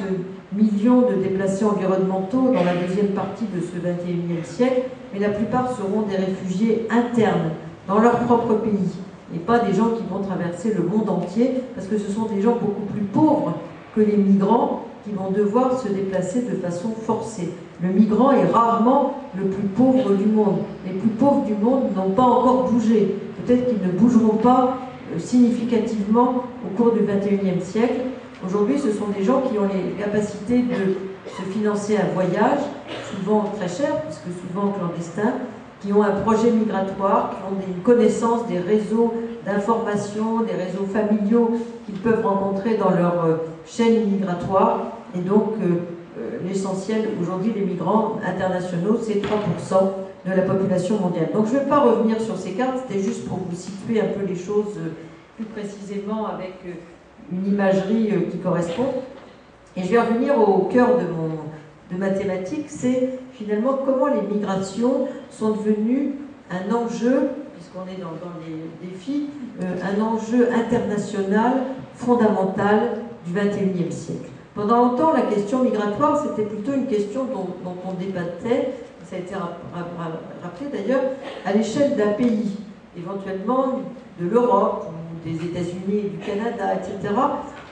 millions de déplacés environnementaux dans la deuxième partie de ce XXIe siècle, mais la plupart seront des réfugiés internes dans leur propre pays, et pas des gens qui vont traverser le monde entier, parce que ce sont des gens beaucoup plus pauvres que les migrants qui vont devoir se déplacer de façon forcée. Le migrant est rarement le plus pauvre du monde. Les plus pauvres du monde n'ont pas encore bougé. Peut-être qu'ils ne bougeront pas significativement au cours du XXIe siècle. Aujourd'hui, ce sont des gens qui ont les capacités de se financer un voyage, souvent très cher, puisque souvent clandestin, qui ont un projet migratoire, qui ont une connaissance des réseaux d'information, des réseaux familiaux qu'ils peuvent rencontrer dans leur chaîne migratoire. Et donc, l'essentiel, aujourd'hui, les migrants internationaux, c'est 3% de la population mondiale. Donc, je ne vais pas revenir sur ces cartes, c'était juste pour vous situer un peu les choses plus précisément avec une imagerie qui correspond. Et je vais revenir au cœur de ma thématique, c'est finalement comment les migrations sont devenues un enjeu, puisqu'on est dans les défis, un enjeu international fondamental du XXIe siècle. Pendant longtemps, la question migratoire, c'était plutôt une question dont on débattait, ça a été rappelé d'ailleurs, à l'échelle d'un pays, éventuellement de l'Europe, des États-Unis, du Canada, etc.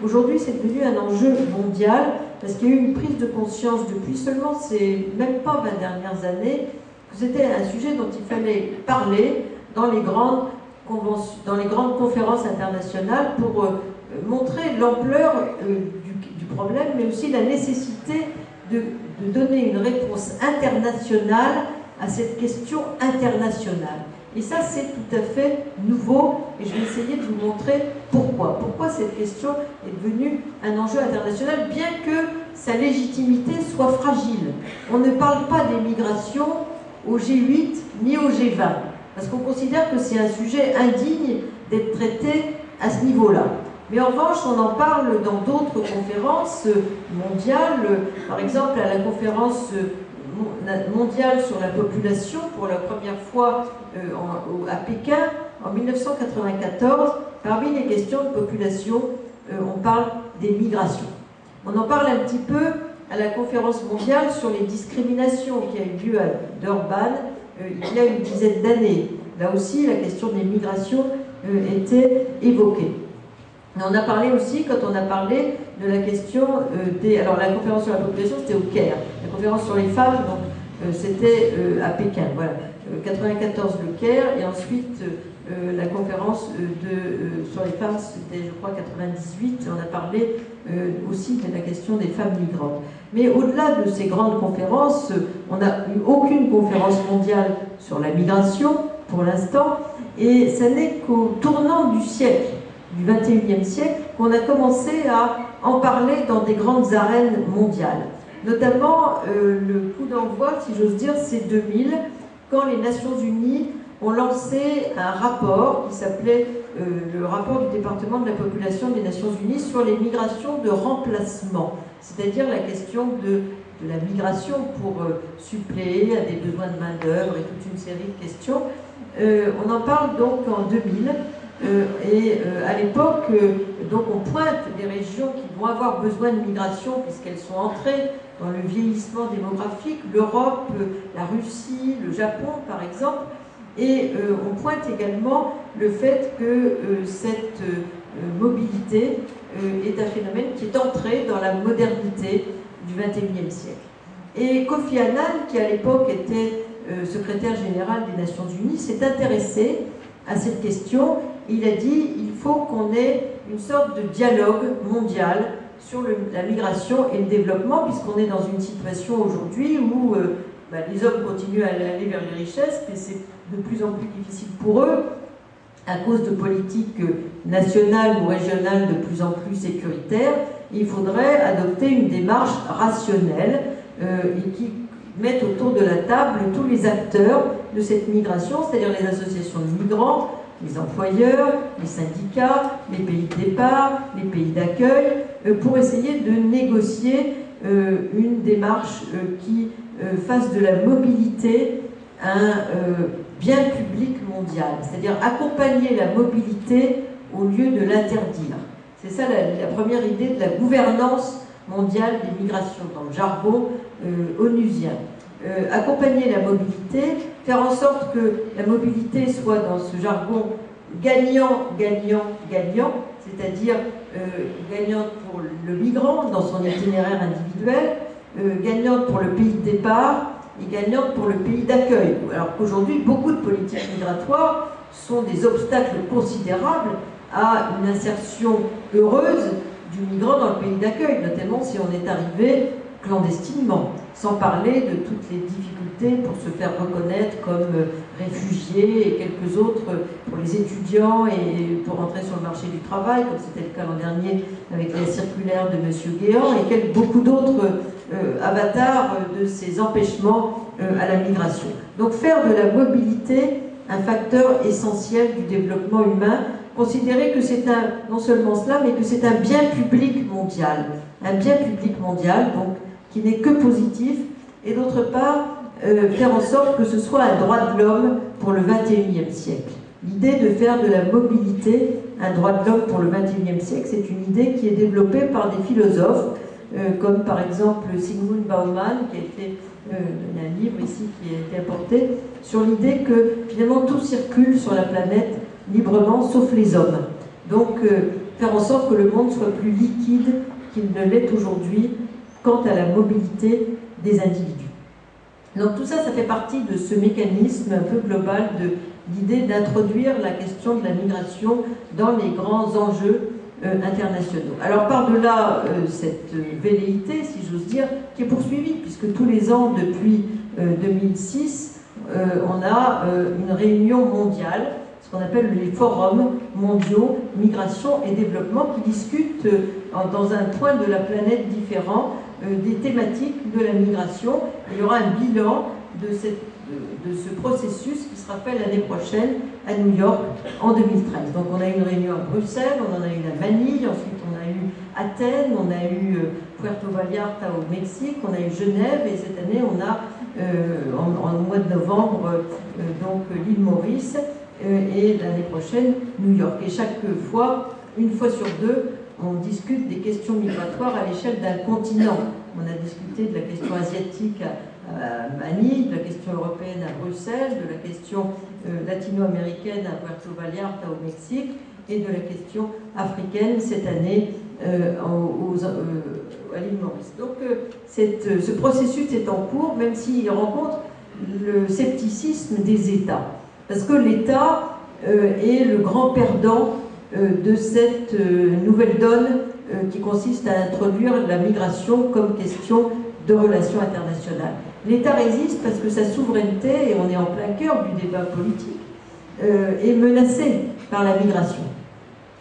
Aujourd'hui, c'est devenu un enjeu mondial parce qu'il y a eu une prise de conscience depuis seulement même pas 20 dernières années que c'était un sujet dont il fallait parler dans les grandes conférences internationales pour montrer l'ampleur du problème, mais aussi la nécessité de donner une réponse internationale à cette question internationale. Et ça, c'est tout à fait nouveau, et je vais essayer de vous montrer pourquoi. Pourquoi cette question est devenue un enjeu international, bien que sa légitimité soit fragile. On ne parle pas des migrations au G8 ni au G20, parce qu'on considère que c'est un sujet indigne d'être traité à ce niveau-là. Mais en revanche, on en parle dans d'autres conférences mondiales, par exemple à la conférence mondiale sur la population, pour la première fois à Pékin, en 1994, parmi les questions de population, on parle des migrations. On en parle un petit peu à la conférence mondiale sur les discriminations qui a eu lieu à Durban il y a une dizaine d'années. Là aussi, la question des migrations était évoquée. Mais on a parlé aussi, quand on a parlé de la question alors la conférence sur la population, c'était au Caire. La conférence sur les femmes, donc c'était à Pékin. Voilà. 94 le Caire, et ensuite la conférence sur les femmes, c'était je crois 98, on a parlé aussi de la question des femmes migrantes. Mais au-delà de ces grandes conférences, on n'a eu aucune conférence mondiale sur la migration pour l'instant, et ce n'est qu'au tournant du siècle, du XXIe siècle, qu'on a commencé à en parler dans des grandes arènes mondiales. Notamment, le coup d'envoi, si j'ose dire, c'est 2000, quand les Nations Unies ont lancé un rapport qui s'appelait le rapport du département de la population des Nations Unies sur les migrations de remplacement, c'est-à-dire la question de la migration pour suppléer à des besoins de main-d'œuvre et toute une série de questions. On en parle donc en 2000. À l'époque, donc on pointe des régions qui vont avoir besoin de migration puisqu'elles sont entrées dans le vieillissement démographique, l'Europe, la Russie, le Japon par exemple, et on pointe également le fait que cette mobilité est un phénomène qui est entré dans la modernité du XXIe siècle. Et Kofi Annan, qui à l'époque était secrétaire général des Nations Unies, s'est intéressé à cette question. Il a dit il faut qu'on ait une sorte de dialogue mondial sur la migration et le développement, puisqu'on est dans une situation aujourd'hui où les hommes continuent à aller vers les richesses, mais c'est de plus en plus difficile pour eux à cause de politiques nationales ou régionales de plus en plus sécuritaires. Il faudrait adopter une démarche rationnelle et qui mette autour de la table tous les acteurs de cette migration, c'est-à-dire les associations de migrants, les employeurs, les syndicats, les pays de départ, les pays d'accueil, pour essayer de négocier une démarche qui fasse de la mobilité un bien public mondial, c'est-à-dire accompagner la mobilité au lieu de l'interdire. C'est ça la première idée de la gouvernance mondiale des migrations, dans le jargon onusien. Accompagner la mobilité, faire en sorte que la mobilité soit dans ce jargon gagnant, gagnant, gagnant, c'est-à-dire gagnante pour le migrant dans son itinéraire individuel, gagnante pour le pays de départ et gagnante pour le pays d'accueil. Alors qu'aujourd'hui, beaucoup de politiques migratoires sont des obstacles considérables à une insertion heureuse du migrant dans le pays d'accueil, notamment si on est arrivé clandestinement, sans parler de toutes les difficultés pour se faire reconnaître comme réfugié et quelques autres pour les étudiants et pour rentrer sur le marché du travail, comme c'était le cas l'an dernier avec la circulaire de M. Guéant et beaucoup d'autres avatars de ces empêchements à la migration. Donc faire de la mobilité un facteur essentiel du développement humain, considérer que c'est non seulement cela, mais que c'est un bien public mondial. Un bien public mondial, donc, qui n'est que positif, et d'autre part, faire en sorte que ce soit un droit de l'homme pour le XXIe siècle. L'idée de faire de la mobilité un droit de l'homme pour le XXIe siècle, c'est une idée qui est développée par des philosophes, comme par exemple Zygmunt Bauman, qui a été il y a un livre ici qui a été apporté, sur l'idée que finalement tout circule sur la planète librement, sauf les hommes. Donc faire en sorte que le monde soit plus liquide qu'il ne l'est aujourd'hui quant à la mobilité des individus. Donc tout ça, ça fait partie de ce mécanisme un peu global de l'idée d'introduire la question de la migration dans les grands enjeux internationaux. Alors par-delà cette velléité, si j'ose dire, qui est poursuivie, puisque tous les ans depuis 2006, on a une réunion mondiale, ce qu'on appelle les forums mondiaux migration et développement, qui discutent dans un point de la planète différent des thématiques de la migration. Il y aura un bilan de ce processus qui sera fait l'année prochaine à New York en 2013. Donc on a eu une réunion à Bruxelles, on en a eu à Manille, ensuite on a eu Athènes, on a eu Puerto Vallarta au Mexique, on a eu Genève, et cette année on a en mois de novembre donc l'île Maurice, et l'année prochaine New York. Et chaque fois, une fois sur deux, on discute des questions migratoires à l'échelle d'un continent. On a discuté de la question asiatique à Manille, de la question européenne à Bruxelles, de la question latino-américaine à Puerto Vallarta au Mexique, et de la question africaine cette année à l'île Maurice. Donc ce processus est en cours, même s'il rencontre le scepticisme des États. Parce que l'État est le grand perdant de cette nouvelle donne qui consiste à introduire la migration comme question de relations internationales. L'État résiste parce que sa souveraineté, et on est en plein cœur du débat politique, est menacée par la migration.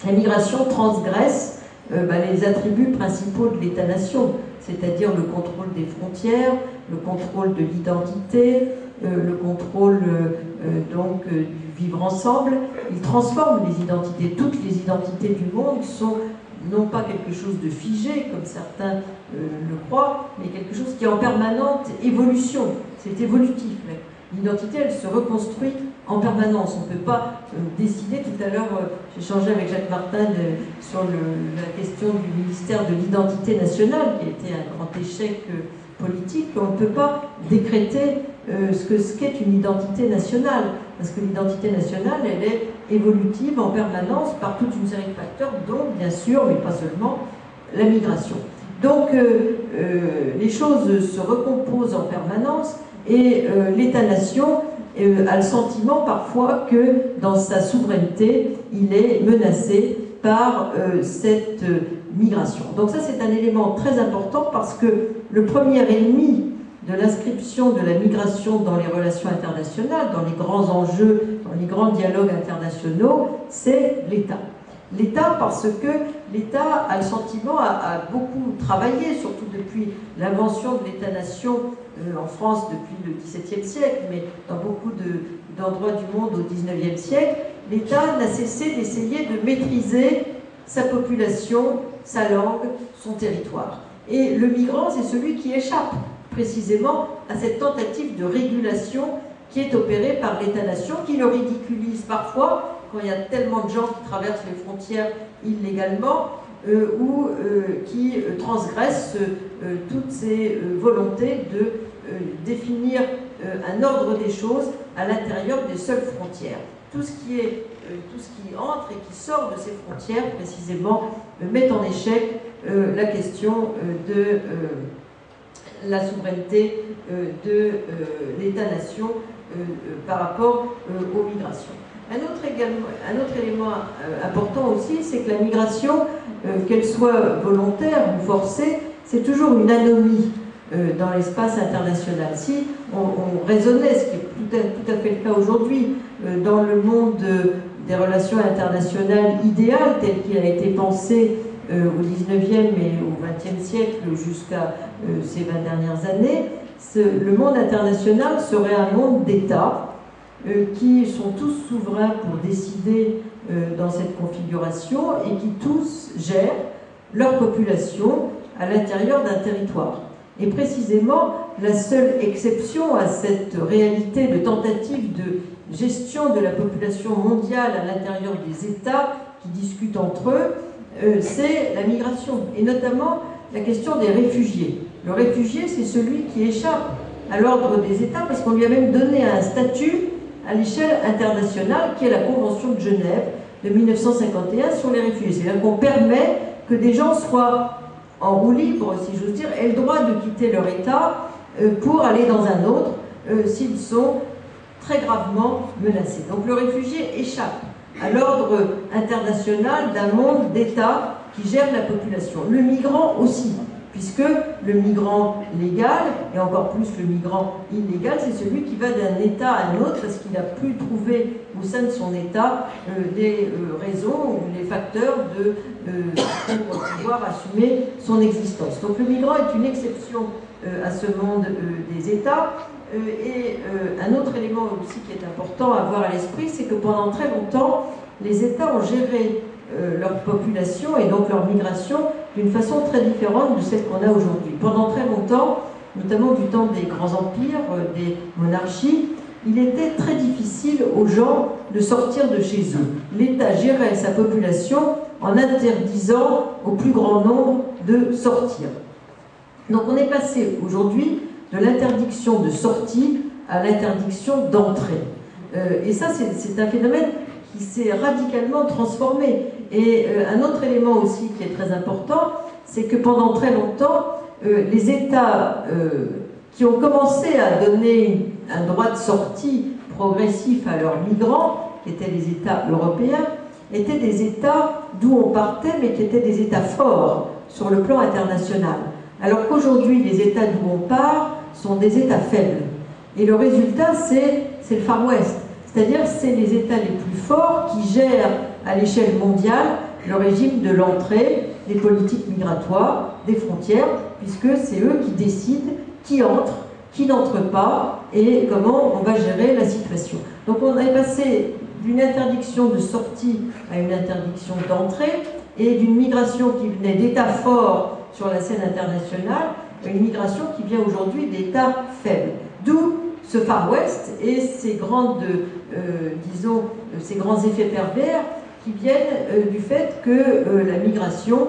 La migration transgresse les attributs principaux de l'État-nation, c'est-à-dire le contrôle des frontières, le contrôle de l'identité, le contrôle du vivre ensemble. Il transforme les identités. Toutes les identités du monde sont non pas quelque chose de figé, comme certains le croient, mais quelque chose qui est en permanente évolution. C'est évolutif. L'identité, elle se reconstruit en permanence. On ne peut pas décider. Tout à l'heure, j'ai échangé avec Jacques Martin sur la question du ministère de l'identité nationale, qui a été un grand échec politique. On ne peut pas décréter ce qu'est une identité nationale, parce que l'identité nationale, elle est évolutive en permanence par toute une série de facteurs, dont, bien sûr, mais pas seulement, la migration. Donc, les choses se recomposent en permanence, Et l'État-nation a le sentiment parfois que dans sa souveraineté, il est menacé par cette migration. Donc ça, c'est un élément très important parce que le premier ennemi de l'inscription de la migration dans les relations internationales, dans les grands enjeux, dans les grands dialogues internationaux, c'est l'État. L'État, parce que l'État a le sentiment, a beaucoup travaillé, surtout depuis l'invention de l'État-nation en France depuis le XVIIe siècle, mais dans beaucoup d'endroits du monde au XIXe siècle, l'État n'a cessé d'essayer de maîtriser sa population, sa langue, son territoire. Et le migrant, c'est celui qui échappe précisément à cette tentative de régulation qui est opérée par l'État-nation, qui le ridiculise parfois quand il y a tellement de gens qui traversent les frontières illégalement ou qui transgressent toutes ces volontés de définir un ordre des choses à l'intérieur des seules frontières. Tout ce qui entre et qui sort de ces frontières, précisément, met en échec la question de la souveraineté de l'État-nation par rapport aux migrations. Un autre élément important aussi, c'est que la migration, qu'elle soit volontaire ou forcée, c'est toujours une anomie dans l'espace international. Si on raisonnait, ce qui est tout à fait le cas aujourd'hui, dans le monde des relations internationales idéales, tel qu'il a été pensé au XIXe et au XXe siècle jusqu'à ces 20 dernières années, le monde international serait un monde d'États qui sont tous souverains pour décider dans cette configuration et qui tous gèrent leur population à l'intérieur d'un territoire. Et précisément, la seule exception à cette réalité de tentative de gestion de la population mondiale à l'intérieur des États qui discutent entre eux, c'est la migration, et notamment la question des réfugiés. Le réfugié, c'est celui qui échappe à l'ordre des États, parce qu'on lui a même donné un statut à l'échelle internationale, qui est la Convention de Genève de 1951 sur les réfugiés. C'est-à-dire qu'on permet que des gens soient en roue libre, si j'ose dire, aient le droit de quitter leur État pour aller dans un autre, s'ils sont très gravement menacés. Donc le réfugié échappe à l'ordre international d'un monde d'États qui gère la population. Le migrant aussi, puisque le migrant légal, et encore plus le migrant illégal, c'est celui qui va d'un État à un autre parce qu'il a pu trouver au sein de son État les raisons ou les facteurs pour pouvoir assumer son existence. Donc le migrant est une exception à ce monde des États. Et un autre élément aussi qui est important à avoir à l'esprit, c'est que pendant très longtemps, les États ont géré leur population et donc leur migration d'une façon très différente de celle qu'on a aujourd'hui. Pendant très longtemps, notamment du temps des grands empires, des monarchies, il était très difficile aux gens de sortir de chez eux. L'État gérait sa population en interdisant au plus grand nombre de sortir. Donc on est passé aujourd'hui de l'interdiction de sortie à l'interdiction d'entrée. Et ça, c'est un phénomène qui s'est radicalement transformé. Et un autre élément aussi qui est très important, c'est que pendant très longtemps, les États qui ont commencé à donner un droit de sortie progressif à leurs migrants, qui étaient les États européens, étaient des États d'où on partait, mais qui étaient des États forts sur le plan international. Alors qu'aujourd'hui, les États d'où on part sont des États faibles. Et le résultat, c'est le Far West. C'est-à-dire c'est les États les plus forts qui gèrent à l'échelle mondiale le régime de l'entrée, des politiques migratoires, des frontières, puisque c'est eux qui décident qui entre, qui n'entre pas et comment on va gérer la situation. Donc on est passé d'une interdiction de sortie à une interdiction d'entrée et d'une migration qui venait d'États forts sur la scène internationale à une migration qui vient aujourd'hui d'États faibles. D'où ce Far West et ces grandes, ces grands effets pervers qui viennent du fait que la migration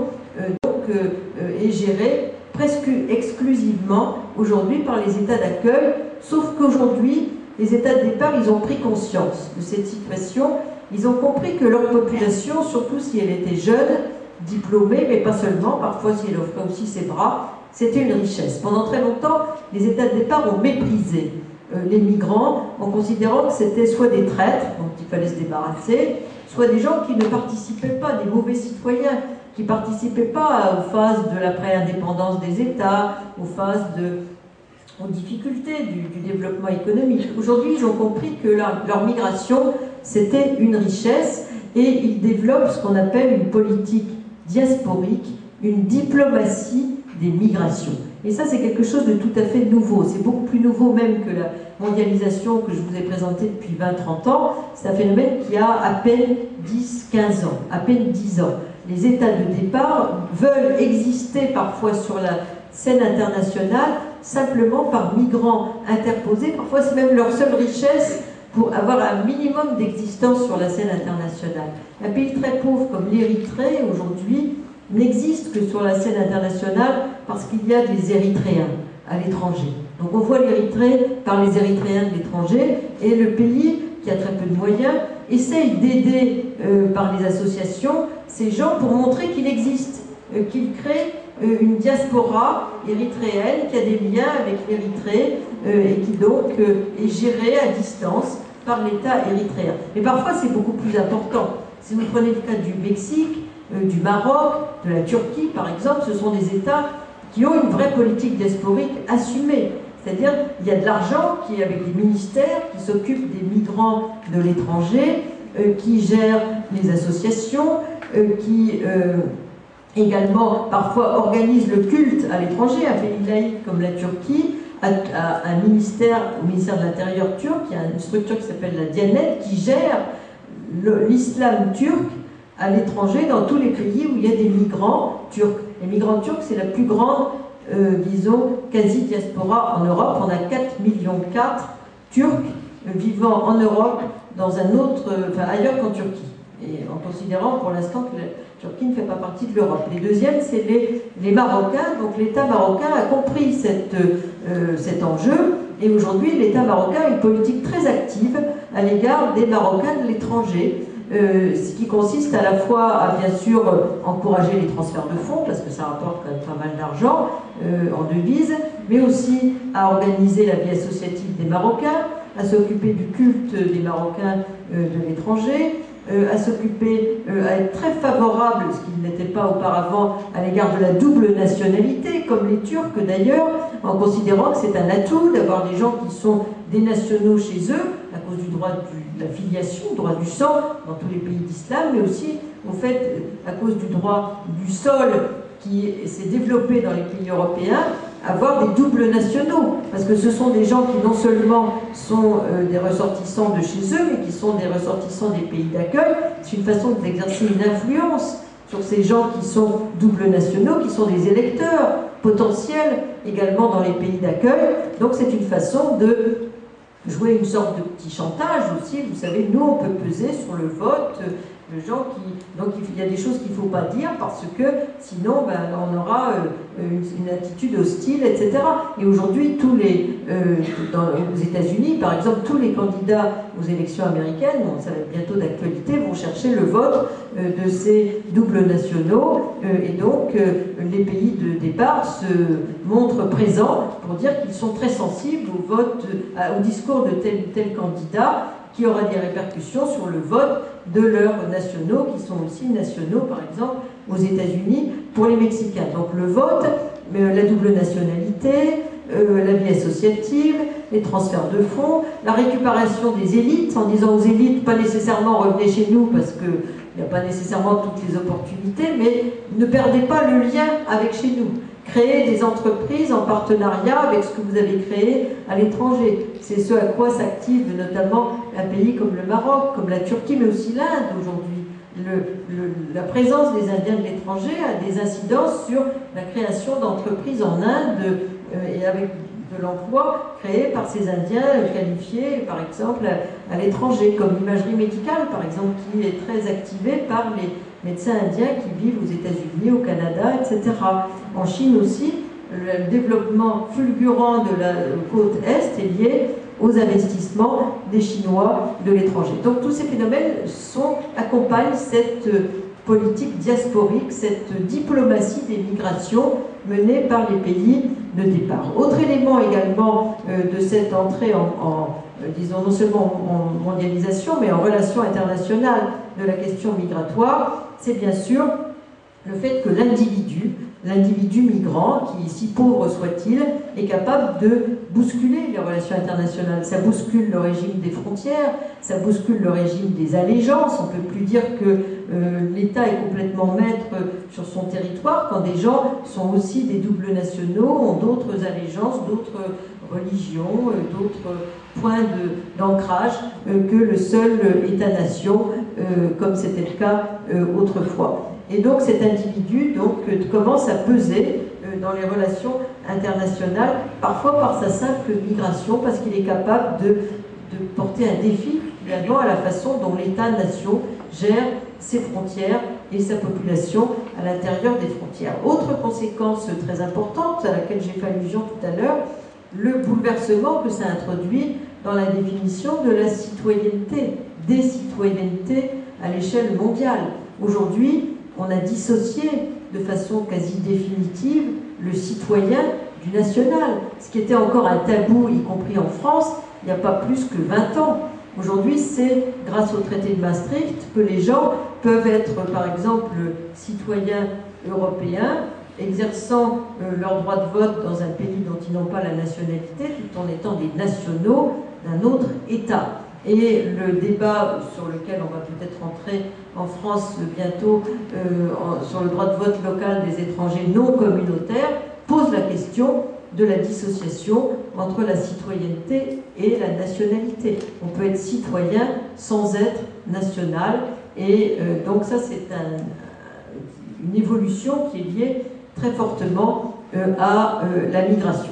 est gérée presque exclusivement aujourd'hui par les États d'accueil, sauf qu'aujourd'hui, les États de départ, ils ont pris conscience de cette situation, ils ont compris que leur population, surtout si elle était jeune, diplômée, mais pas seulement, parfois si elle offrait aussi ses bras, c'était une richesse. Pendant très longtemps, les États de départ ont méprisé les migrants en considérant que c'était soit des traîtres dont il fallait se débarrasser, soit des gens qui ne participaient pas, des mauvais citoyens, qui ne participaient pas aux phases de l'après-indépendance des États, aux difficultés du développement économique. Aujourd'hui, ils ont compris que leur migration, c'était une richesse, et ils développent ce qu'on appelle une politique diasporique, une diplomatie des migrations. Et ça, c'est quelque chose de tout à fait nouveau. C'est beaucoup plus nouveau même que la mondialisation que je vous ai présentée depuis 20-30 ans. C'est un phénomène qui a à peine 10-15 ans, à peine 10 ans. Les États de départ veulent exister parfois sur la scène internationale simplement par migrants interposés. Parfois, c'est même leur seule richesse pour avoir un minimum d'existence sur la scène internationale. Un pays très pauvre comme l'Érythrée, aujourd'hui, n'existe que sur la scène internationale parce qu'il y a des Érythréens à l'étranger. Donc on voit l'Érythrée par les Érythréens de l'étranger, et le pays, qui a très peu de moyens, essaye d'aider par les associations ces gens pour montrer qu'il existe, qu'il crée une diaspora érythréenne qui a des liens avec l'Érythrée et qui donc est gérée à distance par l'État érythréen. Mais parfois c'est beaucoup plus important. Si vous prenez le cas du Mexique, du Maroc, de la Turquie par exemple, ce sont des États qui ont une vraie politique diasporique assumée. C'est-à-dire il y a de l'argent qui est avec des ministères qui s'occupent des migrants de l'étranger, qui gèrent les associations, qui également parfois organisent le culte à l'étranger. Un pays laïque comme la Turquie a un ministère, au ministère de l'Intérieur turc, il y a une structure qui s'appelle la Diyanet, qui gère l'islam turc à l'étranger, dans tous les pays où il y a des migrants turcs. Les migrants turcs, c'est la plus grande, disons, quasi-diaspora en Europe. On a 4,4 millions Turcs vivant en Europe, dans un autre, ailleurs qu'en Turquie. Et en considérant pour l'instant que la Turquie ne fait pas partie de l'Europe. Les deuxièmes, c'est les Marocains. Donc l'État marocain a compris cet enjeu, et aujourd'hui l'État marocain a une politique très active à l'égard des Marocains de l'étranger, ce qui consiste à la fois à bien sûr encourager les transferts de fonds, parce que ça rapporte quand même pas mal d'argent en devises, mais aussi à organiser la vie associative des Marocains, à s'occuper du culte des Marocains de l'étranger, à s'occuper, à être très favorable, ce qui n'était pas auparavant, à l'égard de la double nationalité, comme les Turcs d'ailleurs, en considérant que c'est un atout d'avoir des gens qui sont des nationaux chez eux, à cause du droit de la filiation, du droit du sang, dans tous les pays d'islam, mais aussi, au fait, à cause du droit du sol qui s'est développé dans les pays européens, avoir des doubles nationaux, parce que ce sont des gens qui non seulement sont des ressortissants de chez eux, mais qui sont des ressortissants des pays d'accueil. C'est une façon d'exercer une influence sur ces gens qui sont doubles nationaux, qui sont des électeurs potentiels également dans les pays d'accueil. Donc c'est une façon de jouer une sorte de petit chantage aussi. Vous savez, nous on peut peser sur le vote. Donc il y a des choses qu'il ne faut pas dire parce que sinon on aura une attitude hostile, etc. Et aujourd'hui, aux États-Unis, par exemple, tous les candidats aux élections américaines, ça va être bientôt d'actualité, vont chercher le vote de ces doubles nationaux. Et donc, les pays de départ se montrent présents pour dire qu'ils sont très sensibles au vote, au discours de tel ou tel candidat, qui aura des répercussions sur le vote de leurs nationaux, qui sont aussi nationaux, par exemple, aux États-Unis, pour les Mexicains. Donc le vote, la double nationalité, la vie associative, les transferts de fonds, la récupération des élites, en disant aux élites, pas nécessairement revenez chez nous, parce qu'il n'y a pas nécessairement toutes les opportunités, mais ne perdez pas le lien avec chez nous. Créer des entreprises en partenariat avec ce que vous avez créé à l'étranger. C'est ce à quoi s'active notamment un pays comme le Maroc, comme la Turquie, mais aussi l'Inde aujourd'hui. La présence des Indiens de l'étranger a des incidences sur la création d'entreprises en Inde et avec de l'emploi créé par ces Indiens qualifiés, par exemple, à l'étranger, comme l'imagerie médicale, par exemple, qui est très activée par les médecins indiens qui vivent aux États-Unis, au Canada, etc. En Chine aussi, le développement fulgurant de la côte Est est lié aux investissements des Chinois de l'étranger. Donc tous ces phénomènes accompagnent cette politique diasporique, cette diplomatie des migrations menée par les pays de départ. Autre élément également de cette entrée disons, non seulement en mondialisation, mais en relation internationale de la question migratoire, c'est bien sûr le fait que l'individu migrant, qui, si pauvre soit-il, est capable de bousculer les relations internationales. Ça bouscule le régime des frontières, ça bouscule le régime des allégeances. On ne peut plus dire que l'État est complètement maître sur son territoire quand des gens sont aussi des doubles nationaux, ont d'autres allégeances, d'autres religions, d'autres points d'ancrage que le seul État-nation, comme c'était le cas autrefois. Et donc cet individu commence à peser dans les relations internationales, parfois par sa simple migration, parce qu'il est capable de porter un défi finalement à la façon dont l'État-nation gère ses frontières et sa population à l'intérieur des frontières. Autre conséquence très importante à laquelle j'ai fait allusion tout à l'heure, le bouleversement que ça introduit dans la définition de la citoyenneté, des citoyennetés à l'échelle mondiale. Aujourd'hui, on a dissocié de façon quasi définitive le citoyen du national, ce qui était encore un tabou, y compris en France, il n'y a pas plus que 20 ans. Aujourd'hui, c'est grâce au traité de Maastricht que les gens peuvent être, par exemple, citoyens européens, exerçant leur droit de vote dans un pays dont ils n'ont pas la nationalité, tout en étant des nationaux d'un autre État. Et le débat sur lequel on va peut-être rentrer en France bientôt, sur le droit de vote local des étrangers non communautaires, pose la question de la dissociation entre la citoyenneté et la nationalité. On peut être citoyen sans être national, et donc ça c'est une évolution qui est liée très fortement à la migration.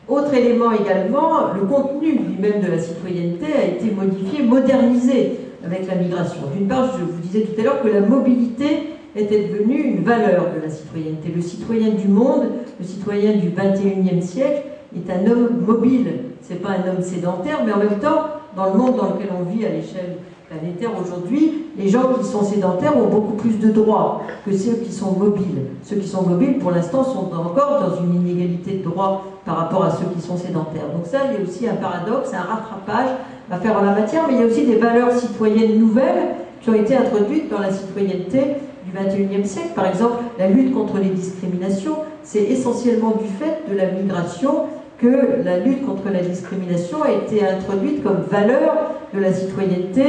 Autre élément également, le contenu lui-même de la citoyenneté a été modifié, modernisé avec la migration. D'une part, je vous disais tout à l'heure que la mobilité était devenue une valeur de la citoyenneté. Le citoyen du monde, le citoyen du XXIe siècle, est un homme mobile. Ce n'est pas un homme sédentaire, mais en même temps, dans le monde dans lequel on vit à l'échelle planétaire aujourd'hui, les gens qui sont sédentaires ont beaucoup plus de droits que ceux qui sont mobiles. Ceux qui sont mobiles, pour l'instant, sont encore dans une inégalité de droits par rapport à ceux qui sont sédentaires. Donc ça, il y a aussi un paradoxe, un rattrapage à faire en la matière, mais il y a aussi des valeurs citoyennes nouvelles qui ont été introduites dans la citoyenneté du XXIe siècle. Par exemple, la lutte contre les discriminations, c'est essentiellement du fait de la migration que la lutte contre la discrimination a été introduite comme valeur de la citoyenneté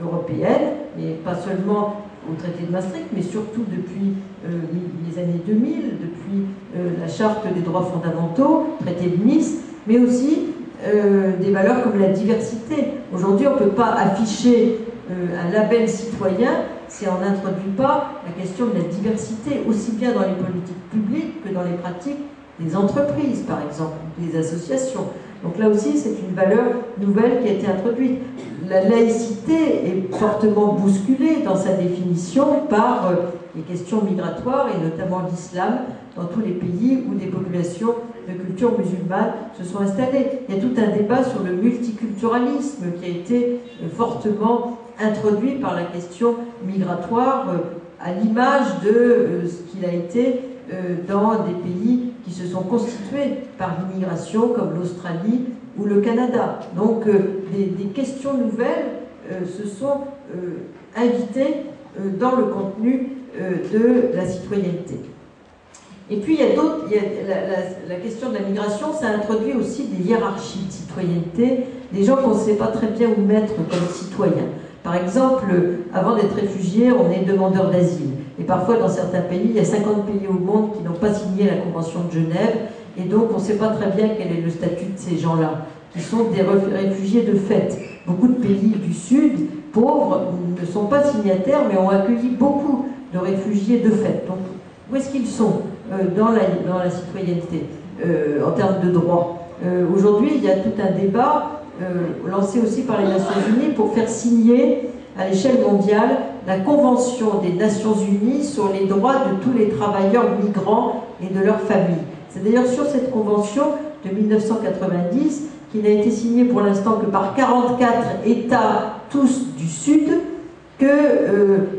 européenne, et pas seulement au traité de Maastricht, mais surtout depuis les années 2000, depuis la charte des droits fondamentaux, traité de Nice, mais aussi des valeurs comme la diversité. Aujourd'hui, on ne peut pas afficher un label citoyen si on n'introduit pas la question de la diversité, aussi bien dans les politiques publiques que dans les pratiques des entreprises, par exemple, des associations. Donc là aussi, c'est une valeur nouvelle qui a été introduite. La laïcité est fortement bousculée dans sa définition par les questions migratoires, et notamment l'islam, dans tous les pays où des populations de culture musulmane se sont installées. Il y a tout un débat sur le multiculturalisme qui a été fortement introduit par la question migratoire, à l'image de ce qu'il a été dans des pays qui se sont constitués par l'immigration, comme l'Australie ou le Canada. Donc des questions nouvelles se sont invitées dans le contenu de la citoyenneté. Et puis il y a la question de la migration, ça introduit aussi des hiérarchies de citoyenneté, des gens qu'on ne sait pas très bien où mettre comme citoyens. Par exemple, avant d'être réfugié, on est demandeur d'asile. Et parfois, dans certains pays, il y a 50 pays au monde qui n'ont pas signé la Convention de Genève, et donc on ne sait pas très bien quel est le statut de ces gens-là, qui sont des réfugiés de fait. Beaucoup de pays du Sud, pauvres, ne sont pas signataires, mais ont accueilli beaucoup de réfugiés de fait. Donc, où est-ce qu'ils sont dans la citoyenneté, en termes de droits? Aujourd'hui, il y a tout un débat lancé aussi par les Nations Unies pour faire signer à l'échelle mondiale la Convention des Nations Unies sur les droits de tous les travailleurs migrants et de leurs familles. C'est d'ailleurs sur cette convention de 1990, qui n'a été signée pour l'instant que par 44 États, tous du Sud, que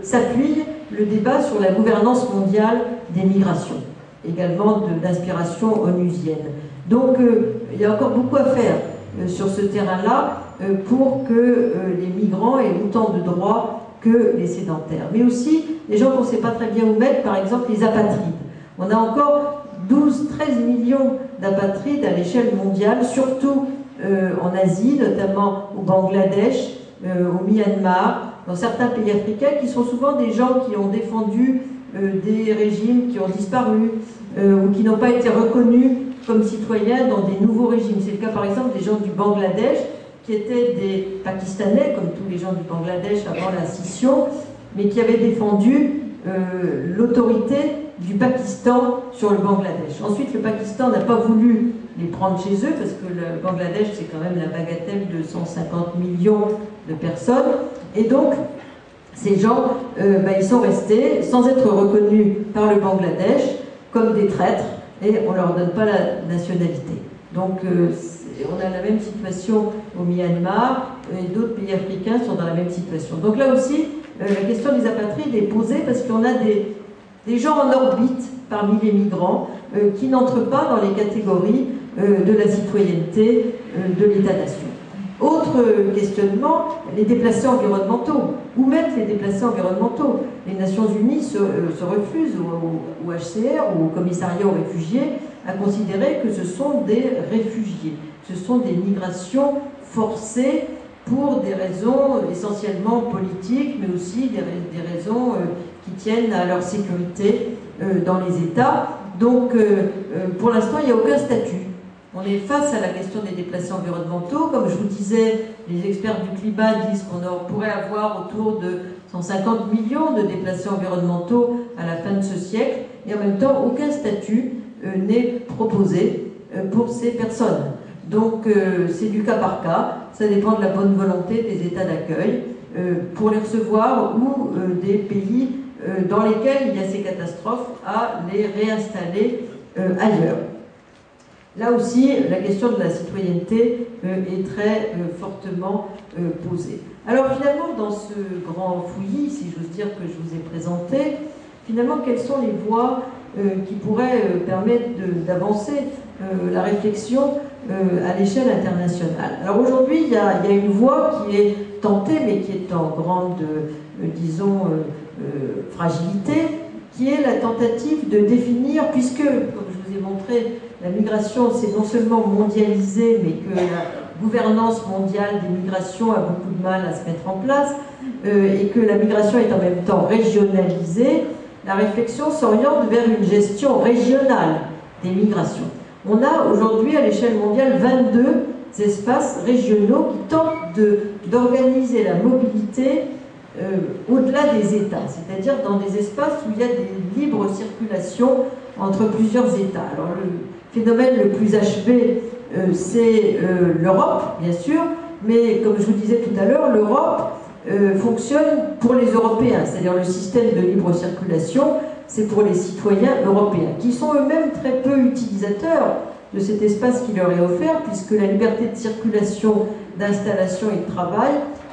s'appuie le débat sur la gouvernance mondiale des migrations. également d'inspiration onusienne. Donc il y a encore beaucoup à faire sur ce terrain-là pour que les migrants aient autant de droits que les sédentaires. Mais aussi les gens qu'on ne sait pas très bien où mettre, par exemple les apatrides. On a encore 12-13 millions d'apatrides à l'échelle mondiale, surtout en Asie, notamment au Bangladesh, au Myanmar, dans certains pays africains, qui sont souvent des gens qui ont défendu des régimes qui ont disparu ou qui n'ont pas été reconnus comme citoyens dans des nouveaux régimes. C'est le cas par exemple des gens du Bangladesh, qui étaient des Pakistanais, comme tous les gens du Bangladesh avant la scission, mais qui avaient défendu l'autorité du Pakistan sur le Bangladesh. Ensuite, le Pakistan n'a pas voulu les prendre chez eux, parce que le Bangladesh, c'est quand même la bagatelle de 150 millions de personnes. Et donc, ces gens, ils sont restés sans être reconnus par le Bangladesh comme des traîtres, et on ne leur donne pas la nationalité. Donc, on a la même situation au Myanmar, et d'autres pays africains sont dans la même situation. Donc là aussi, la question des apatrides est posée parce qu'on a des gens en orbite parmi les migrants qui n'entrent pas dans les catégories de la citoyenneté de l'État-nation. Autre questionnement, les déplacés environnementaux. Où mettre les déplacés environnementaux? Les Nations Unies se refusent, au HCR ou au Commissariat aux réfugiés, à considérer que ce sont des réfugiés. Ce sont des migrations forcées pour des raisons essentiellement politiques, mais aussi des raisons qui tiennent à leur sécurité dans les États. Donc, pour l'instant, il n'y a aucun statut. On est face à la question des déplacés environnementaux. Comme je vous disais, les experts du climat disent qu'on pourrait avoir autour de 150 millions de déplacés environnementaux à la fin de ce siècle, et en même temps, aucun statut n'est proposé pour ces personnes. Donc, c'est du cas par cas, ça dépend de la bonne volonté des États d'accueil pour les recevoir ou des pays dans lesquels il y a ces catastrophes à les réinstaller ailleurs. Là aussi, la question de la citoyenneté est très fortement posée. Alors finalement, dans ce grand fouillis, si j'ose dire, que je vous ai présenté, finalement, quelles sont les voies qui pourraient permettre d'avancer la réflexion à l'échelle internationale? Alors aujourd'hui, il y a une voie qui est tentée, mais qui est en grande, disons, fragilité, qui est la tentative de définir, puisque, comme je vous ai montré, la migration s'est non seulement mondialisée, mais que la gouvernance mondiale des migrations a beaucoup de mal à se mettre en place, et que la migration est en même temps régionalisée, la réflexion s'oriente vers une gestion régionale des migrations. On a aujourd'hui à l'échelle mondiale 22 espaces régionaux qui tentent d'organiser la mobilité au-delà des États, c'est-à-dire dans des espaces où il y a des libres circulations entre plusieurs États. Alors le phénomène le plus achevé, c'est l'Europe, bien sûr, mais comme je vous disais tout à l'heure, l'Europe fonctionne pour les Européens, c'est-à-dire le système de libre circulation, c'est pour les citoyens européens, qui sont eux-mêmes très peu utilisateurs de cet espace qui leur est offert, puisque la liberté de circulation, d'installation et de travail,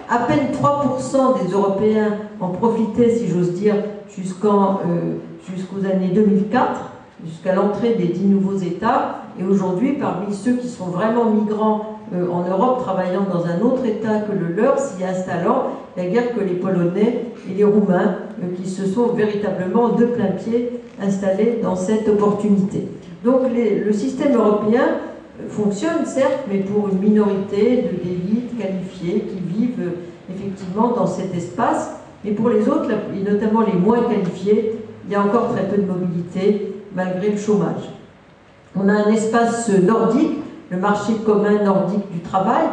à peine 3% des Européens en profitaient, si j'ose dire, jusqu'aux années 2004, jusqu'à l'entrée des 10 nouveaux États. Et aujourd'hui, parmi ceux qui sont vraiment migrants en Europe, travaillant dans un autre État que le leur, s'y installant, il n'y a guère que les Polonais et les Roumains qui se sont véritablement de plein pied installés dans cette opportunité. Donc le système européen fonctionne, certes, mais pour une minorité d'élites qualifiées qui vivent effectivement dans cet espace. Mais pour les autres, et notamment les moins qualifiés, il y a encore très peu de mobilité, malgré le chômage. On a un espace nordique, le marché commun nordique du travail,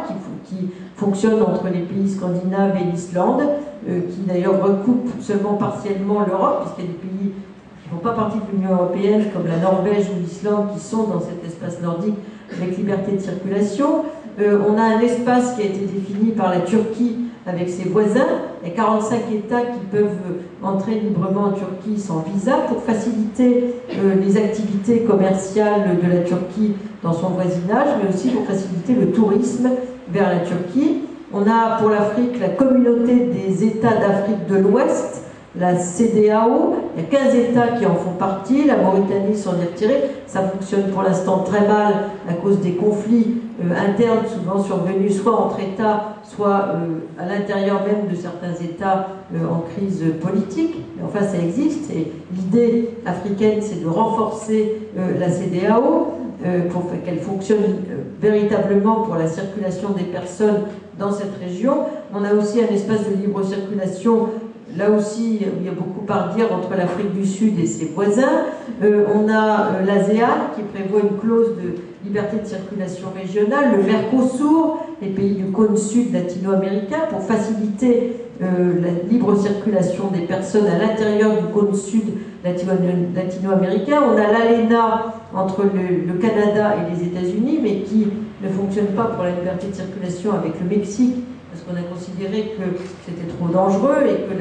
qui fonctionne entre les pays scandinaves et l'Islande, qui d'ailleurs recoupe seulement partiellement l'Europe, puisqu'il y a des pays qui ne font pas partie de l'Union européenne, comme la Norvège ou l'Islande, qui sont dans cet espace nordique avec liberté de circulation. On a un espace qui a été défini par la Turquie avec ses voisins, et 45 États qui peuvent entrer librement en Turquie sans visa pour faciliter les activités commerciales de la Turquie dans son voisinage, mais aussi pour faciliter le tourisme vers la Turquie. On a pour l'Afrique la communauté des États d'Afrique de l'Ouest, la CEDEAO. Il y a 15 États qui en font partie, la Mauritanie s'en est retirée. Ça fonctionne pour l'instant très mal à cause des conflits internes souvent survenus soit entre États, soit à l'intérieur même de certains États en crise politique. Mais enfin, ça existe. Et l'idée africaine, c'est de renforcer la CEDEAO pour qu'elle fonctionne véritablement pour la circulation des personnes dans cette région. On a aussi un espace de libre circulation. Là aussi, il y a beaucoup à redire entre l'Afrique du Sud et ses voisins. On a l'ASEAN qui prévoit une clause de liberté de circulation régionale, le Mercosur, les pays du cône sud latino-américain, pour faciliter la libre circulation des personnes à l'intérieur du cône sud latino-américain. On a l'ALENA entre le Canada et les États-Unis, mais qui ne fonctionne pas pour la liberté de circulation avec le Mexique, parce qu'on a considéré que c'était trop dangereux et que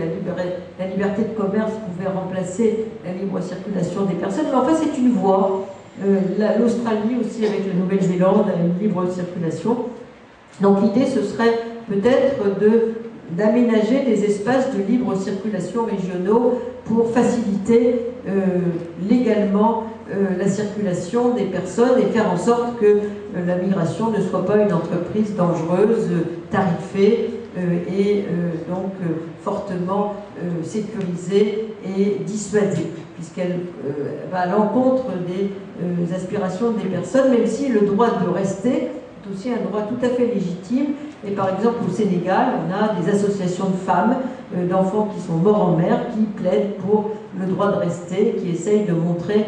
la liberté de commerce pouvait remplacer la libre circulation des personnes. Mais enfin, c'est une voie. L'Australie aussi, avec la Nouvelle-Zélande, a une libre circulation. Donc l'idée, ce serait peut-être d'aménager des espaces de libre circulation régionaux pour faciliter légalement la circulation des personnes et faire en sorte que la migration ne soit pas une entreprise dangereuse, tarifée et donc fortement sécurisée et dissuadée, puisqu'elle va à l'encontre des aspirations des personnes, même si le droit de rester est aussi un droit tout à fait légitime. Et par exemple au Sénégal, on a des associations de femmes, d'enfants qui sont morts en mer, qui plaident pour le droit de rester, qui essayent de montrer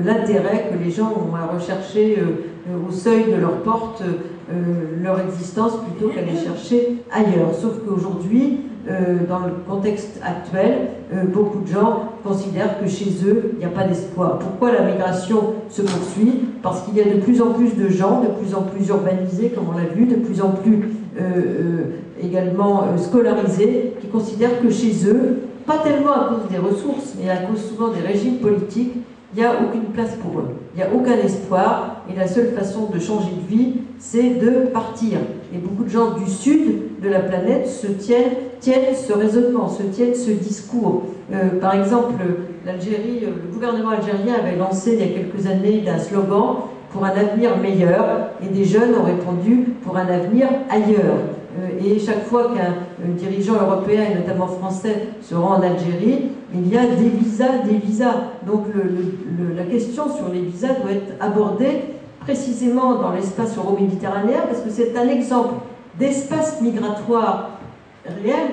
l'intérêt que les gens ont à rechercher au seuil de leur porte leur existence plutôt qu'à les chercher ailleurs. Sauf qu'aujourd'hui, dans le contexte actuel, beaucoup de gens considèrent que chez eux, il n'y a pas d'espoir. Pourquoi la migration se poursuit? Parce qu'il y a de plus en plus de gens, de plus en plus urbanisés, comme on l'a vu, de plus en plus également scolarisés, qui considèrent que chez eux, pas tellement à cause des ressources, mais à cause souvent des régimes politiques, il n'y a aucune place pour eux. Il n'y a aucun espoir, et la seule façon de changer de vie, c'est de partir. Et beaucoup de gens du sud de la planète tiennent ce raisonnement, tiennent ce discours. Par exemple, l'Algérie, le gouvernement algérien avait lancé il y a quelques années un slogan pour un avenir meilleur, et des jeunes ont répondu pour un avenir ailleurs. Et chaque fois qu'un dirigeant européen, et notamment français, se rend en Algérie, il y a des visas. Donc la question sur les visas doit être abordée précisément dans l'espace euro-méditerranéen, parce que c'est un exemple d'espace migratoire réel.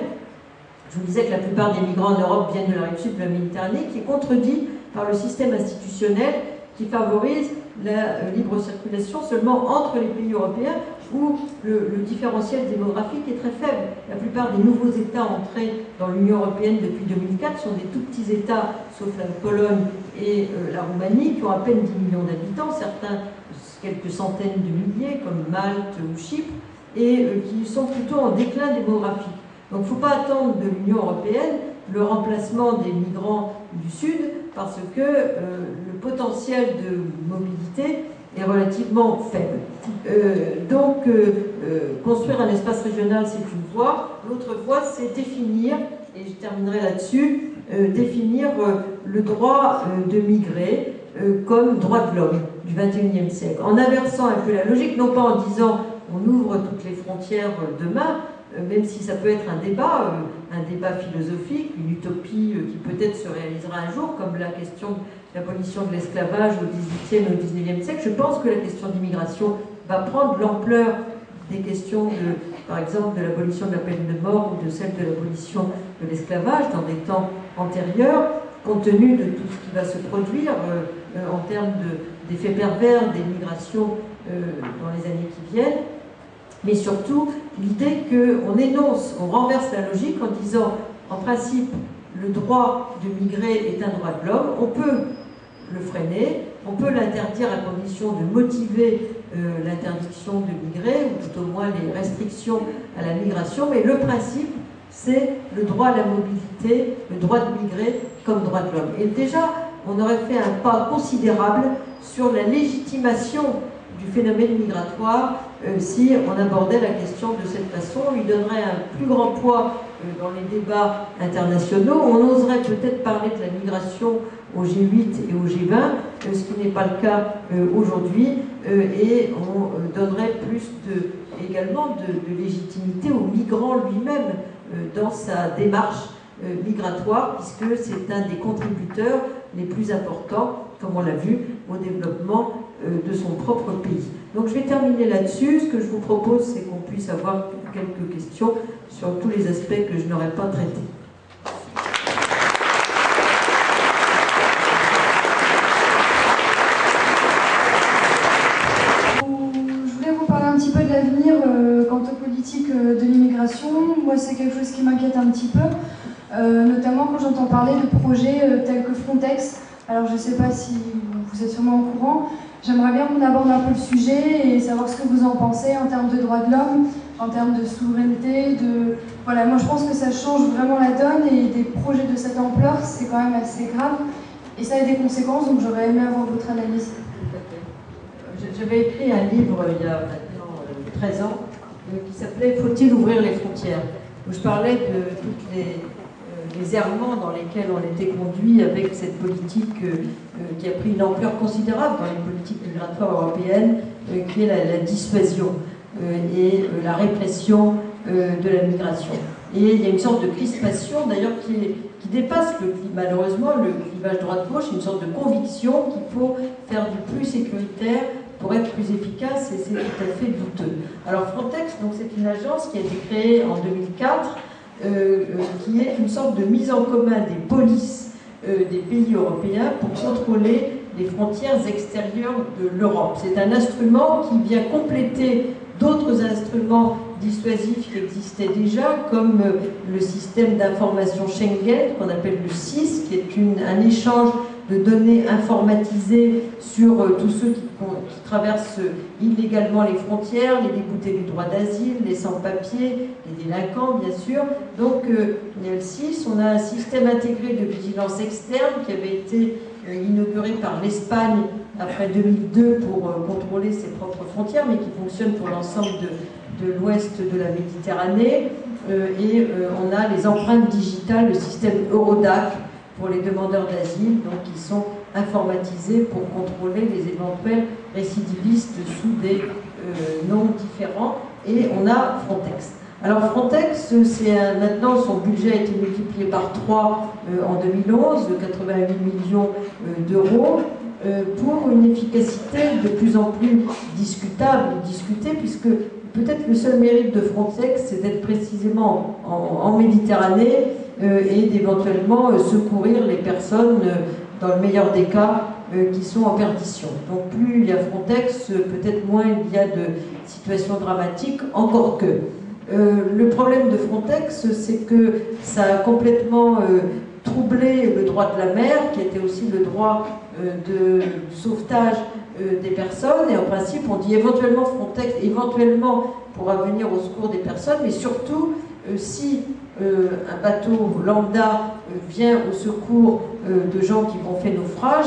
Je vous disais que la plupart des migrants en Europe viennent de la rive sud de la Méditerranée, qui est contredit par le système institutionnel qui favorise la libre circulation seulement entre les pays européens, où le différentiel démographique est très faible. La plupart des nouveaux États entrés dans l'Union européenne depuis 2004 sont des tout petits États, sauf la Pologne et la Roumanie, qui ont à peine 10 millions d'habitants, certains quelques centaines de milliers, comme Malte ou Chypre, et qui sont plutôt en déclin démographique. Donc il ne faut pas attendre de l'Union européenne le remplacement des migrants du Sud, parce que le potentiel de mobilité est relativement faible. Construire un espace régional, c'est une voie. L'autre voie, c'est définir, et je terminerai là-dessus, définir le droit de migrer comme droit de l'homme du XXIe siècle, en inversant un peu la logique, non pas en disant on ouvre toutes les frontières demain, même si ça peut être un débat philosophique, une utopie qui peut-être se réalisera un jour, comme la question de l'abolition de l'esclavage au XVIIIe et au XIXe siècle. Je pense que la question d'immigration va prendre l'ampleur des questions, par exemple, de l'abolition de la peine de mort ou de celle de l'abolition de l'esclavage dans des temps antérieurs, compte tenu de tout ce qui va se produire en termes d'effets pervers des migrations dans les années qui viennent. Mais surtout, l'idée qu'on énonce, on renverse la logique en disant, en principe, le droit de migrer est un droit de l'homme, on peut le freiner, on peut l'interdire à condition de motiver l'interdiction de migrer, ou tout au moins les restrictions à la migration, mais le principe, c'est le droit à la mobilité, le droit de migrer comme droit de l'homme. Et déjà, on aurait fait un pas considérable sur la légitimation du phénomène migratoire si on abordait la question de cette façon. On lui donnerait un plus grand poids dans les débats internationaux. On oserait peut-être parler de la migration au G8 et au G20, ce qui n'est pas le cas aujourd'hui, et on donnerait plus également de légitimité au migrant lui-même dans sa démarche migratoire, puisque c'est un des contributeurs les plus importants, comme on l'a vu, au développement de son propre pays. Donc je vais terminer là-dessus. Ce que je vous propose, c'est qu'on puisse avoir quelques questions sur tous les aspects que je n'aurais pas traités. Je voulais vous parler un petit peu de l'avenir quant aux politiques de l'immigration. Moi, c'est quelque chose qui m'inquiète un petit peu, notamment quand j'entends parler de projets tels que Frontex. Alors je ne sais pas si vous êtes sûrement au courant. J'aimerais bien qu'on aborde un peu le sujet et savoir ce que vous en pensez en termes de droits de l'homme, en termes de souveraineté, Voilà, moi je pense que ça change vraiment la donne et des projets de cette ampleur, c'est quand même assez grave et ça a des conséquences, donc j'aurais aimé avoir votre analyse. J'avais écrit un livre il y a maintenant 13 ans qui s'appelait « Faut-il ouvrir les frontières ?» où je parlais de toutes les errements dans lesquels on était conduit avec cette politique qui a pris une ampleur considérable dans les politiques migratoires européennes, qui est la dissuasion et la répression de la migration. Et il y a une sorte de crispation, d'ailleurs, qui dépasse malheureusement le clivage droite-gauche, une sorte de conviction qu'il faut faire du plus sécuritaire pour être plus efficace, et c'est tout à fait douteux. Alors Frontex, donc c'est une agence qui a été créée en 2004, qui est une sorte de mise en commun des polices des pays européens pour contrôler les frontières extérieures de l'Europe. C'est un instrument qui vient compléter d'autres instruments dissuasifs qui existaient déjà, comme le système d'information Schengen, qu'on appelle le SIS, qui est un échange de données informatisées sur tous ceux qui traversent illégalement les frontières, les déboutés du droit d'asile, les sans-papiers, les délinquants, bien sûr. Donc, il y a le SIS, on a un système intégré de vigilance externe qui avait été inauguré par l'Espagne après 2002 pour contrôler ses propres frontières, mais qui fonctionne pour l'ensemble de l'ouest de la Méditerranée. Et on a les empreintes digitales, le système Eurodac pour les demandeurs d'asile, donc qui sont informatisés pour contrôler les éventuels récidivistes sous des noms différents. Et on a Frontex. Alors Frontex, maintenant son budget a été multiplié par 3 en 2011, de 88 millions d'euros, pour une efficacité de plus en plus discutable, discutée, puisque peut-être le seul mérite de Frontex, c'est d'être précisément en Méditerranée et d'éventuellement secourir les personnes, dans le meilleur des cas, qui sont en perdition. Donc plus il y a Frontex, peut-être moins il y a de situations dramatiques, encore que. Le problème de Frontex, c'est que ça a complètement troublé le droit de la mer, qui était aussi le droit de sauvetage des personnes, et en principe on dit éventuellement Frontex, éventuellement pourra venir au secours des personnes, mais surtout si un bateau lambda vient au secours de gens qui vont faire naufrage,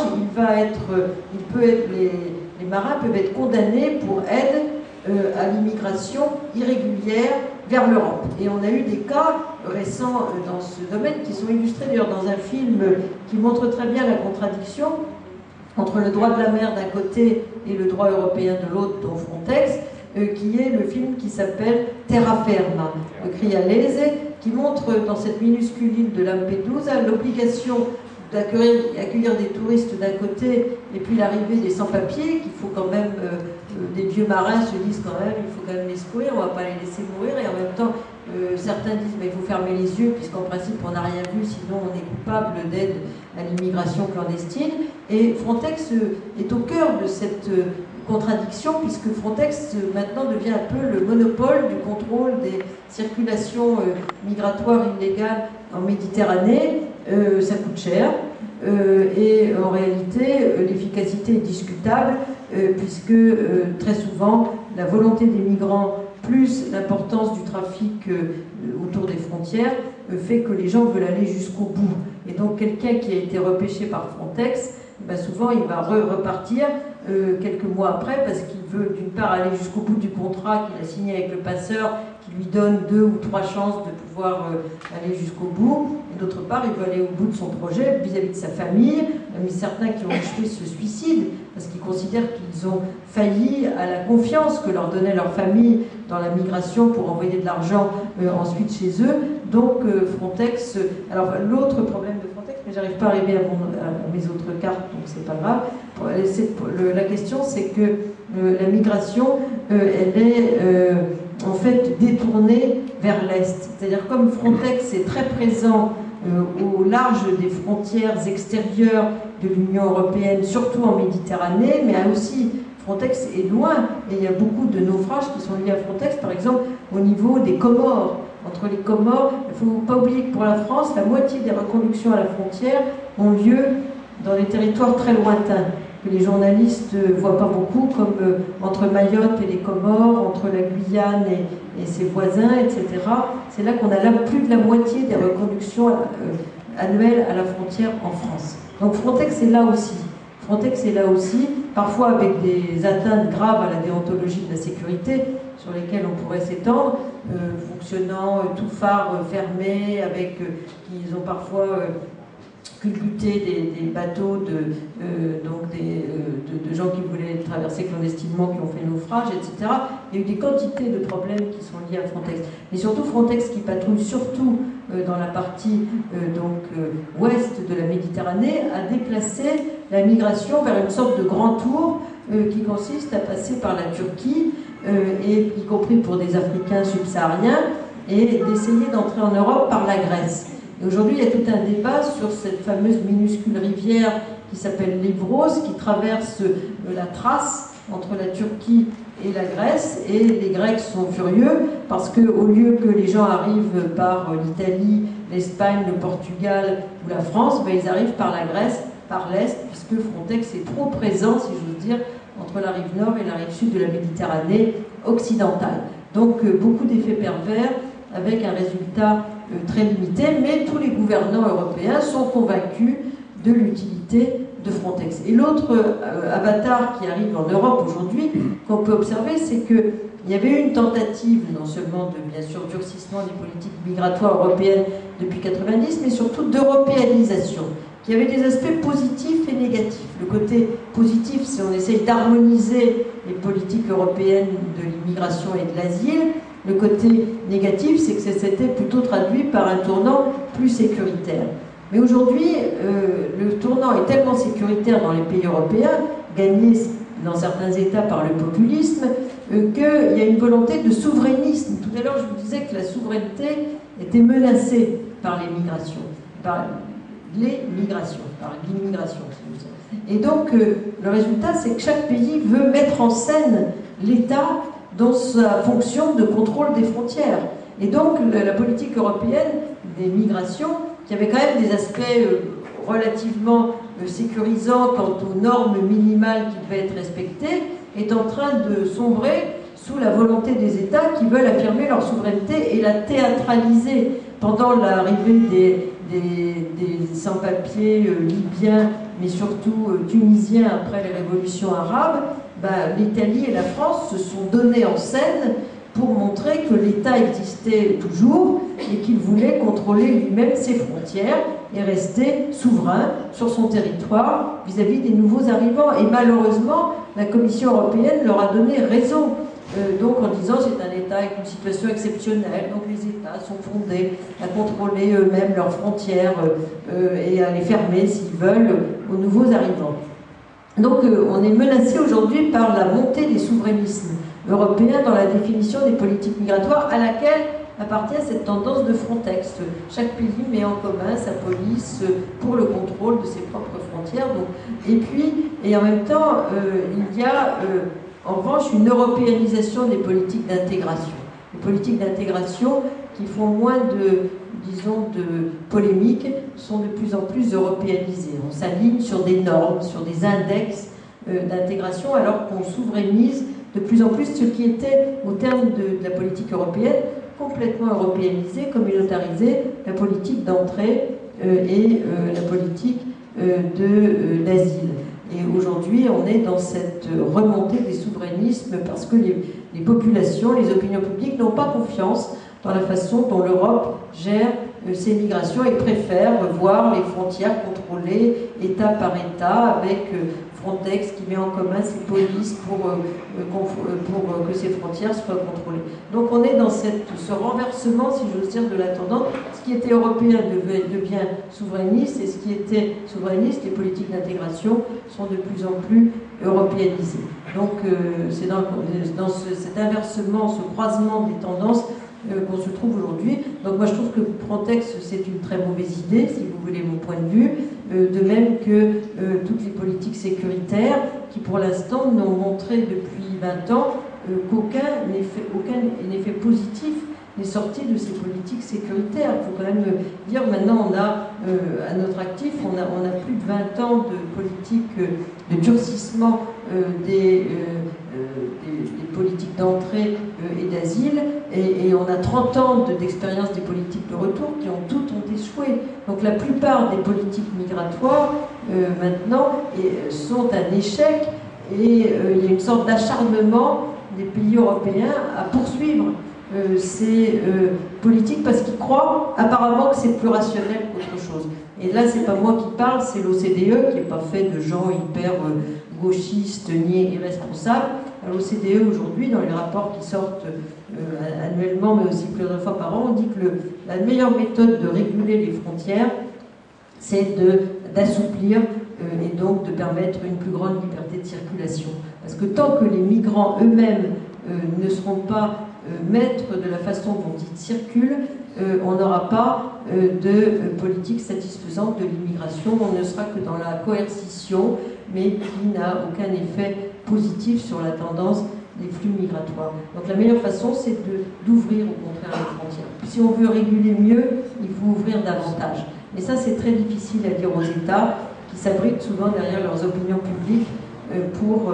les marins peuvent être condamnés pour aide à l'immigration irrégulière vers l'Europe. Et on a eu des cas récents dans ce domaine qui sont illustrés d'ailleurs dans un film qui montre très bien la contradiction entre le droit de la mer d'un côté et le droit européen de l'autre, dont Frontex, qui est le film qui s'appelle Terra Ferma, de Crialese, qui montre dans cette minuscule île de Lampedusa l'obligation d'accueillir des touristes d'un côté et puis l'arrivée des sans-papiers, qu'il faut quand même, des vieux marins se disent quand même, il faut quand même les secourir, on ne va pas les laisser mourir, et en même temps, certains disent, mais il faut fermer les yeux, puisqu'en principe on n'a rien vu, sinon on est coupable d'aide à l'immigration clandestine. Et Frontex est au cœur de cette contradiction, puisque Frontex maintenant devient un peu le monopole du contrôle des circulations migratoires illégales en Méditerranée. Ça coûte cher et en réalité l'efficacité est discutable puisque très souvent la volonté des migrants plus l'importance du trafic autour des frontières fait que les gens veulent aller jusqu'au bout. Et donc quelqu'un qui a été repêché par Frontex, souvent il va repartir quelques mois après parce qu'il veut d'une part aller jusqu'au bout du contrat qu'il a signé avec le passeur, qui lui donne 2 ou 3 chances de pouvoir aller jusqu'au bout. Et d'autre part, il veut aller au bout de son projet vis-à-vis de sa famille. Même certains qui ont échoué se suicident parce qu'ils considèrent qu'ils ont failli à la confiance que leur donnait leur famille dans la migration pour envoyer de l'argent ensuite chez eux. Donc Frontex... Alors l'autre problème de Frontex, mais j'arrive pas à arriver à mes autres cartes, donc c'est pas grave. La question, c'est que la migration, elle est en fait détournée vers l'Est. C'est-à-dire comme Frontex est très présent au large des frontières extérieures de l'Union européenne, surtout en Méditerranée, mais aussi Frontex est loin, et il y a beaucoup de naufrages qui sont liés à Frontex, par exemple au niveau des Comores. Entre les Comores, il ne faut pas oublier que pour la France, la moitié des reconductions à la frontière ont lieu dans des territoires très lointains, que les journalistes ne voient pas beaucoup, comme entre Mayotte et les Comores, entre la Guyane et ses voisins, etc. C'est là qu'on a là plus de la moitié des reconductions annuelles à la frontière en France. Donc Frontex est là aussi. Frontex est là aussi, parfois avec des atteintes graves à la déontologie de la sécurité, sur lesquelles on pourrait s'étendre, fonctionnant tout phare fermé, avec qu'ils ont parfois culbuté des bateaux de gens qui voulaient traverser clandestinement, qui ont fait naufrage, etc. Il y a eu des quantités de problèmes qui sont liés à Frontex. Mais surtout Frontex qui patrouille surtout dans la partie ouest de la Méditerranée, a déplacé la migration vers une sorte de grand tour qui consiste à passer par la Turquie, et y compris pour des Africains subsahariens, et d'essayer d'entrer en Europe par la Grèce. Et aujourd'hui, il y a tout un débat sur cette fameuse minuscule rivière qui s'appelle l'Evros, qui traverse la Thrace entre la Turquie et la Grèce, et les Grecs sont furieux parce qu'au lieu que les gens arrivent par l'Italie, l'Espagne, le Portugal ou la France, ben, ils arrivent par la Grèce, par l'Est, puisque Frontex est trop présent, si j'ose dire, entre la rive nord et la rive sud de la Méditerranée occidentale. Donc beaucoup d'effets pervers avec un résultat très limité, mais tous les gouvernants européens sont convaincus de l'utilité de Frontex. Et l'autre avatar qui arrive en Europe aujourd'hui, qu'on peut observer, c'est qu'il y avait eu une tentative, non seulement de, bien sûr, durcissement des politiques migratoires européennes depuis 90, mais surtout d'européanisation, qui avait des aspects positifs et négatifs. Le côté positif, c'est qu'on essaye d'harmoniser les politiques européennes de l'immigration et de l'asile. Le côté négatif, c'est que c'était plutôt traduit par un tournant plus sécuritaire. Mais aujourd'hui, le tournant est tellement sécuritaire dans les pays européens, gagné dans certains États par le populisme, qu'il y a une volonté de souverainisme. Tout à l'heure, je vous disais que la souveraineté était menacée par les migrations, par l'immigration. Et donc, le résultat, c'est que chaque pays veut mettre en scène l'État dans sa fonction de contrôle des frontières. Et donc, la politique européenne des migrations, qui avait quand même des aspects relativement sécurisants quant aux normes minimales qui devaient être respectées, est en train de sombrer sous la volonté des États qui veulent affirmer leur souveraineté et la théâtraliser. Pendant l'arrivée des sans-papiers libyens, mais surtout tunisiens après les révolutions arabes, l'Italie et la France se sont donnés en scène pour montrer que l'État existait toujours et qu'il voulait contrôler lui-même ses frontières et rester souverain sur son territoire vis-à-vis des nouveaux arrivants. Et malheureusement, la Commission européenne leur a donné raison. Donc en disant c'est un État avec une situation exceptionnelle, donc les États sont fondés à contrôler eux-mêmes leurs frontières et à les fermer s'ils veulent aux nouveaux arrivants. Donc on est menacé aujourd'hui par la montée des souverainismes européens dans la définition des politiques migratoires à laquelle appartient cette tendance de Frontex. Chaque pays met en commun sa police pour le contrôle de ses propres frontières. Donc, et en même temps, il y a en revanche une européanisation des politiques d'intégration. Les politiques d'intégration qui font moins de polémiques sont de plus en plus européanisées. On s'aligne sur des normes, sur des index d'intégration, alors qu'on souverainise de plus en plus ce qui était, au terme de la politique européenne, complètement européanisé, communautarisé, la politique d'entrée et la politique d'asile. Et aujourd'hui, on est dans cette remontée des souverainismes parce que les populations, les opinions publiques n'ont pas confiance dans la façon dont l'Europe gère ces migrations et préfèrent voir les frontières contrôlées État par État avec Frontex qui met en commun ses polices pour que ces frontières soient contrôlées. Donc on est dans ce renversement, si j'ose dire, de la tendance. Ce qui était européen devient souverainiste, et ce qui était souverainiste, les politiques d'intégration, sont de plus en plus européanisées. Donc c'est dans cet inversement, ce croisement des tendances qu'on se trouve aujourd'hui. Donc moi je trouve que Frontex c'est une très mauvaise idée, si vous voulez mon point de vue, de même que toutes les politiques sécuritaires qui pour l'instant n'ont montré depuis 20 ans qu'aucun effet positif n'est sorti de ces politiques sécuritaires. Il faut quand même dire, maintenant on a à notre actif, on a plus de 20 ans de politique de durcissement des politiques d'entrée et d'asile, et on a 30 ans d'expérience des politiques de retour qui ont échoué. Donc la plupart des politiques migratoires maintenant sont un échec, et il y a une sorte d'acharnement des pays européens à poursuivre ces politiques parce qu'ils croient apparemment que c'est plus rationnel qu'autre chose. Et là, c'est pas moi qui parle, c'est l'OCDE qui n'est pas fait de gens hyper gauchistes ni irresponsables. L'OCDE aujourd'hui, dans les rapports qui sortent annuellement, mais aussi plusieurs fois par an, on dit que la meilleure méthode de réguler les frontières, c'est d'assouplir et donc de permettre une plus grande liberté de circulation. Parce que tant que les migrants eux-mêmes ne seront pas maîtres de la façon dont ils circulent, on n'aura pas de politique satisfaisante de l'immigration. On ne sera que dans la coercition, mais qui n'a aucun effet positif sur la tendance des flux migratoires. Donc la meilleure façon, c'est d'ouvrir au contraire les frontières. Si on veut réguler mieux, il faut ouvrir davantage. Mais ça, c'est très difficile à dire aux États qui s'abritent souvent derrière leurs opinions publiques pour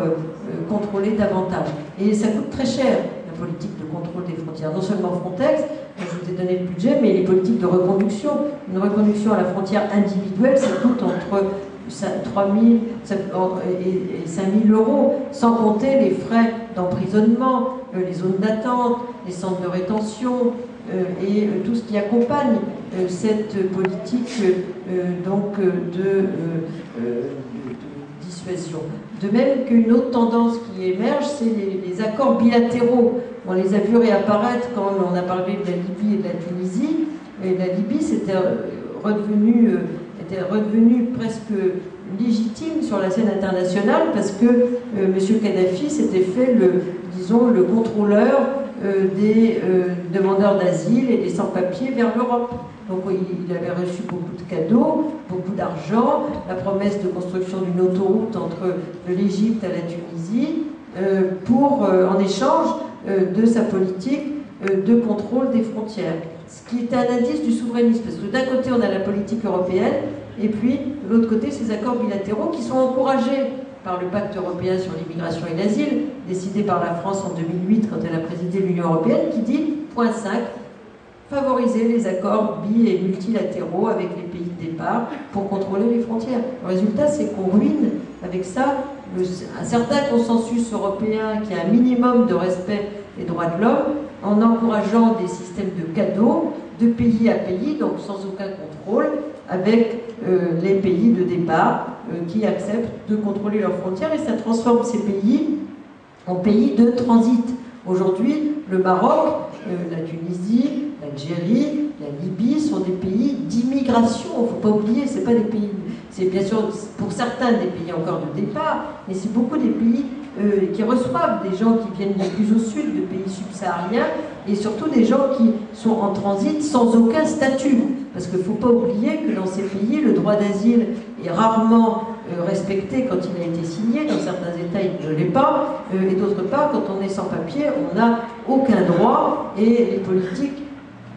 contrôler davantage. Et ça coûte très cher, la politique de contrôle des frontières. Non seulement Frontex, je vous ai donné le budget, mais les politiques de reconduction. Une reconduction à la frontière individuelle, ça coûte entre 3 000 et 5 000 euros, sans compter les frais d'emprisonnement, les zones d'attente, les centres de rétention et tout ce qui accompagne cette politique de dissuasion. De même qu'une autre tendance qui émerge, c'est les accords bilatéraux. On les a vus réapparaître quand on a parlé de la Libye et de la Tunisie. Et la Libye, c'était redevenu presque légitime sur la scène internationale parce que M. Kadhafi s'était fait le contrôleur des demandeurs d'asile et des sans-papiers vers l'Europe. Donc il avait reçu beaucoup de cadeaux, beaucoup d'argent, la promesse de construction d'une autoroute entre l'Égypte à la Tunisie, en échange de sa politique de contrôle des frontières. Ce qui est un indice du souverainisme, parce que d'un côté on a la politique européenne, et puis de l'autre côté ces accords bilatéraux qui sont encouragés par le pacte européen sur l'immigration et l'asile, décidé par la France en 2008 quand elle a présidé l'Union européenne, qui dit, point 5, favoriser les accords bi- et multilatéraux avec les pays de départ pour contrôler les frontières. Le résultat, c'est qu'on ruine avec ça un certain consensus européen qui a un minimum de respect des droits de l'homme en encourageant des systèmes de cadeaux de pays à pays, donc sans aucun contrôle, avec les pays de départ qui acceptent de contrôler leurs frontières, et ça transforme ces pays en pays de transit. Aujourd'hui, le Maroc, la Tunisie, l'Algérie, la Libye sont des pays d'immigration. Il ne faut pas oublier, c'est pas des pays, c'est bien sûr pour certains des pays encore de départ, mais c'est beaucoup des pays qui reçoivent des gens qui viennent de plus au sud, de pays subsahariens, et surtout des gens qui sont en transit sans aucun statut. Parce qu'il ne faut pas oublier que dans ces pays, le droit d'asile est rarement respecté quand il a été signé. Dans certains États, il ne l'est pas. Et d'autre part, quand on est sans papier, on n'a aucun droit. Et les politiques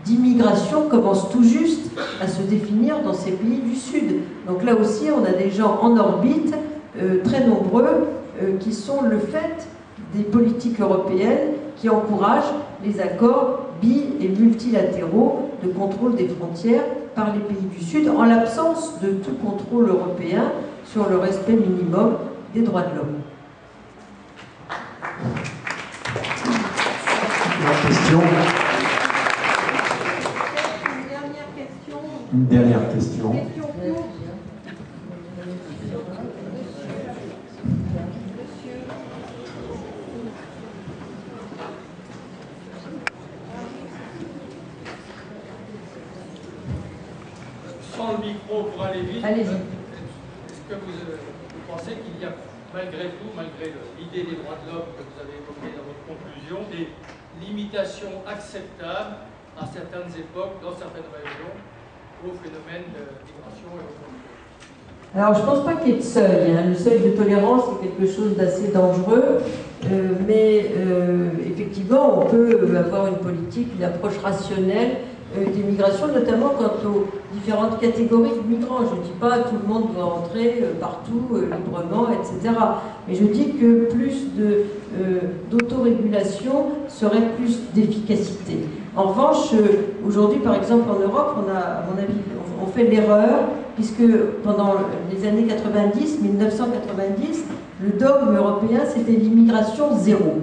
d'immigration commencent tout juste à se définir dans ces pays du Sud. Donc là aussi, on a des gens en orbite, très nombreux, qui sont le fait des politiques européennes qui encouragent les accords bi- et multilatéraux de contrôle des frontières par les pays du Sud, en l'absence de tout contrôle européen sur le respect minimum des droits de l'homme. question. Une dernière question. Sans le micro pour aller vite. Allez-y. Est-ce que vous pensez qu'il y a, malgré tout, malgré l'idée des droits de l'homme que vous avez évoquée dans votre conclusion, des limitations acceptables à certaines époques, dans certaines régions, au phénomène de migration et au conflit? Alors, je ne pense pas qu'il y ait de seuil. Le seuil de tolérance est quelque chose d'assez dangereux, mais effectivement, on peut avoir une politique, une approche rationnelle des migrations, notamment quant aux différentes catégories de migrants. Je ne dis pas que tout le monde doit entrer partout librement, etc. Mais je dis que plus d'autorégulation serait plus d'efficacité. En revanche, aujourd'hui, par exemple, en Europe, on a, à mon avis, on fait l'erreur, puisque pendant les années 90, 1990, le dogme européen, c'était l'immigration zéro.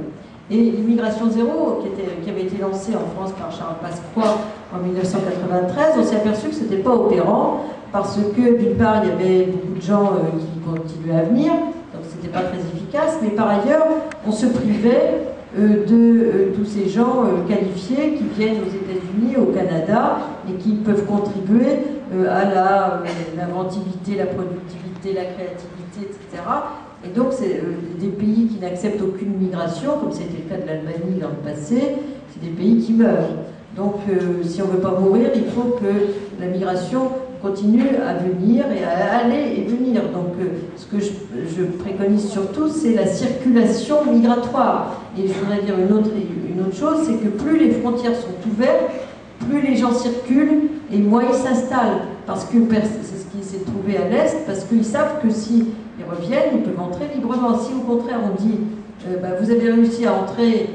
Et l'immigration zéro, qui avait été lancée en France par Charles Pasqua en 1993, on s'est aperçu que ce n'était pas opérant, parce que d'une part, il y avait beaucoup de gens qui continuaient à venir, donc ce n'était pas très efficace, mais par ailleurs, on se privait de tous ces gens qualifiés qui viennent aux États-Unis, au Canada, et qui peuvent contribuer à l'inventivité, la productivité, la créativité, etc. Et donc, c'est des pays qui n'acceptent aucune migration, comme c'était le cas de l'Albanie dans le passé, c'est des pays qui meurent. Donc, si on ne veut pas mourir, il faut que la migration continue à venir et à aller et venir. Donc, ce que je préconise surtout, c'est la circulation migratoire. Et je voudrais dire une autre chose, c'est que plus les frontières sont ouvertes, plus les gens circulent et moins ils s'installent. Parce que c'est ce qui s'est trouvé à l'Est, parce qu'ils savent que s'ils reviennent, ils peuvent entrer librement. Si au contraire on dit, vous avez réussi à entrer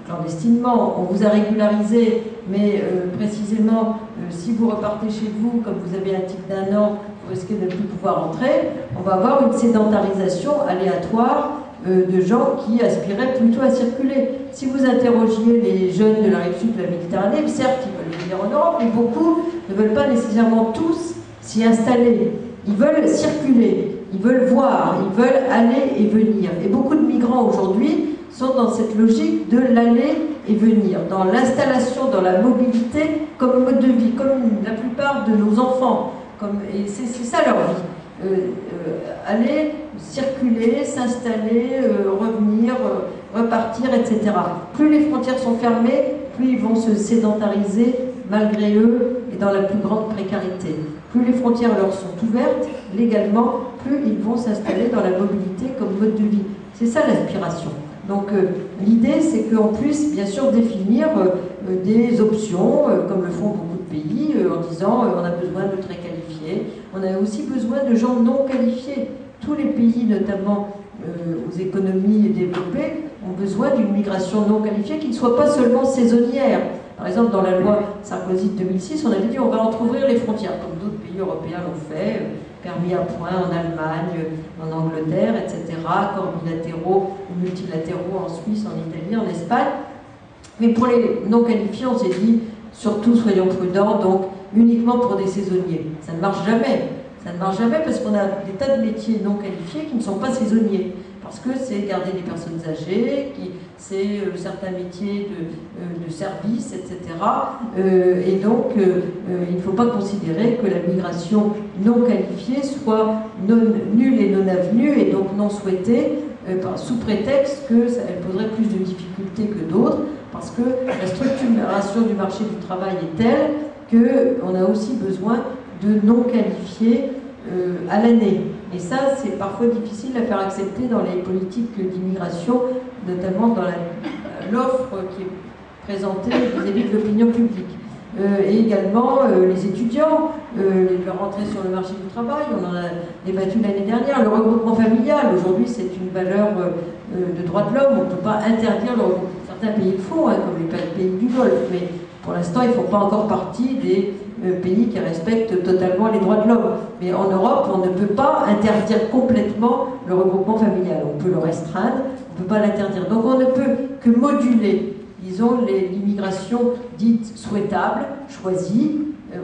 clandestinement, on vous a régularisé, mais précisément, si vous repartez chez vous, comme vous avez un titre d'1 an, vous risquez de ne plus pouvoir entrer, on va avoir une sédentarisation aléatoire de gens qui aspiraient plutôt à circuler. Si vous interrogiez les jeunes de la rive sud de la Méditerranée, certes, ils veulent venir en Europe, mais beaucoup ne veulent pas nécessairement tous s'y installer. Ils veulent circuler, ils veulent voir, ils veulent aller et venir. Et beaucoup de migrants aujourd'hui sont dans cette logique de l'aller et venir, dans l'installation, dans la mobilité comme mode de vie, comme la plupart de nos enfants. Et c'est ça leur vie. Aller, circuler, s'installer, revenir, repartir, etc. Plus les frontières sont fermées, plus ils vont se sédentariser malgré eux et dans la plus grande précarité. Plus les frontières leur sont ouvertes, légalement, plus ils vont s'installer dans la mobilité comme mode de vie. C'est ça l'aspiration. Donc l'idée, c'est qu'on puisse bien sûr définir des options, comme le font beaucoup de pays, en disant on a besoin de très qualifiés, on a aussi besoin de gens non qualifiés. Tous les pays, notamment aux économies développées, ont besoin d'une migration non qualifiée qui ne soit pas seulement saisonnière. Par exemple, dans la loi Sarkozy de 2006, on avait dit on va entrouvrir les frontières, comme d'autres pays européens l'ont fait, permis à point en Allemagne, en Angleterre, etc., accords bilatéraux ou multilatéraux en Suisse, en Italie, en Espagne. Mais pour les non qualifiés, on s'est dit, surtout soyons prudents, donc uniquement pour des saisonniers. Ça ne marche jamais. Ça ne marche jamais parce qu'on a des tas de métiers non qualifiés qui ne sont pas saisonniers. Parce que c'est garder des personnes âgées, c'est certains métiers de service, etc. Et donc, il ne faut pas considérer que la migration non qualifiée soit nulle et non avenue, et donc non souhaitée, sous prétexte qu'elle poserait plus de difficultés que d'autres, parce que la structuration du marché du travail est telle qu'on a aussi besoin de non qualifiés à l'année. Et ça, c'est parfois difficile à faire accepter dans les politiques d'immigration, notamment dans l'offre qui est présentée vis-à-vis de l'opinion publique. Et également les étudiants, leur entrée sur le marché du travail, on en a débattu l'année dernière, le regroupement familial, aujourd'hui c'est une valeur de droit de l'homme, on ne peut pas interdire le regroupement. Certains pays le font, comme les pays du Golfe, mais pour l'instant ils ne font pas encore partie des pays qui respectent totalement les droits de l'homme. Mais en Europe, on ne peut pas interdire complètement le regroupement familial. On peut le restreindre, on ne peut pas l'interdire. Donc on ne peut que moduler disons, l'immigration dite souhaitable, choisie.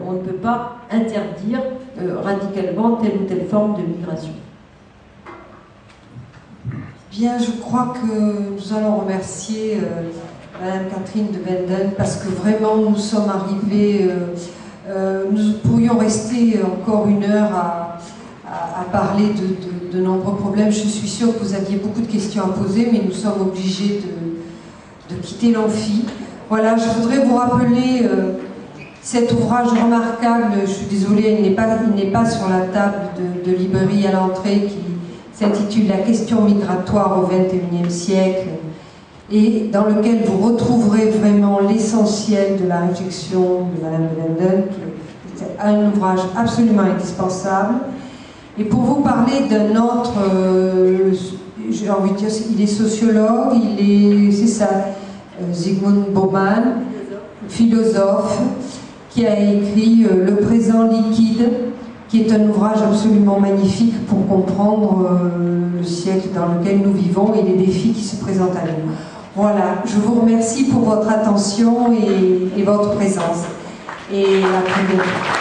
On ne peut pas interdire radicalement telle ou telle forme de migration. Bien, je crois que nous allons remercier Madame Catherine de Wenden parce que vraiment nous sommes arrivés, nous pourrions rester encore une heure à parler de nombreux problèmes. Je suis sûre que vous aviez beaucoup de questions à poser, mais nous sommes obligés de quitter l'amphi. Voilà, je voudrais vous rappeler cet ouvrage remarquable, je suis désolée, il n'est pas sur la table de librairie à l'entrée, qui s'intitule « La question migratoire au XXIe siècle » et dans lequel vous retrouverez vraiment l'essentiel de la réflexion de Madame de Wenden, qui est un ouvrage absolument indispensable. Et pour vous parler d'un autre, j'ai envie de dire, il est sociologue, c'est ça, Zygmunt Bauman, philosophe, qui a écrit Le présent liquide, qui est un ouvrage absolument magnifique pour comprendre le siècle dans lequel nous vivons et les défis qui se présentent à nous. Voilà, je vous remercie pour votre attention et votre présence. Et à très bientôt.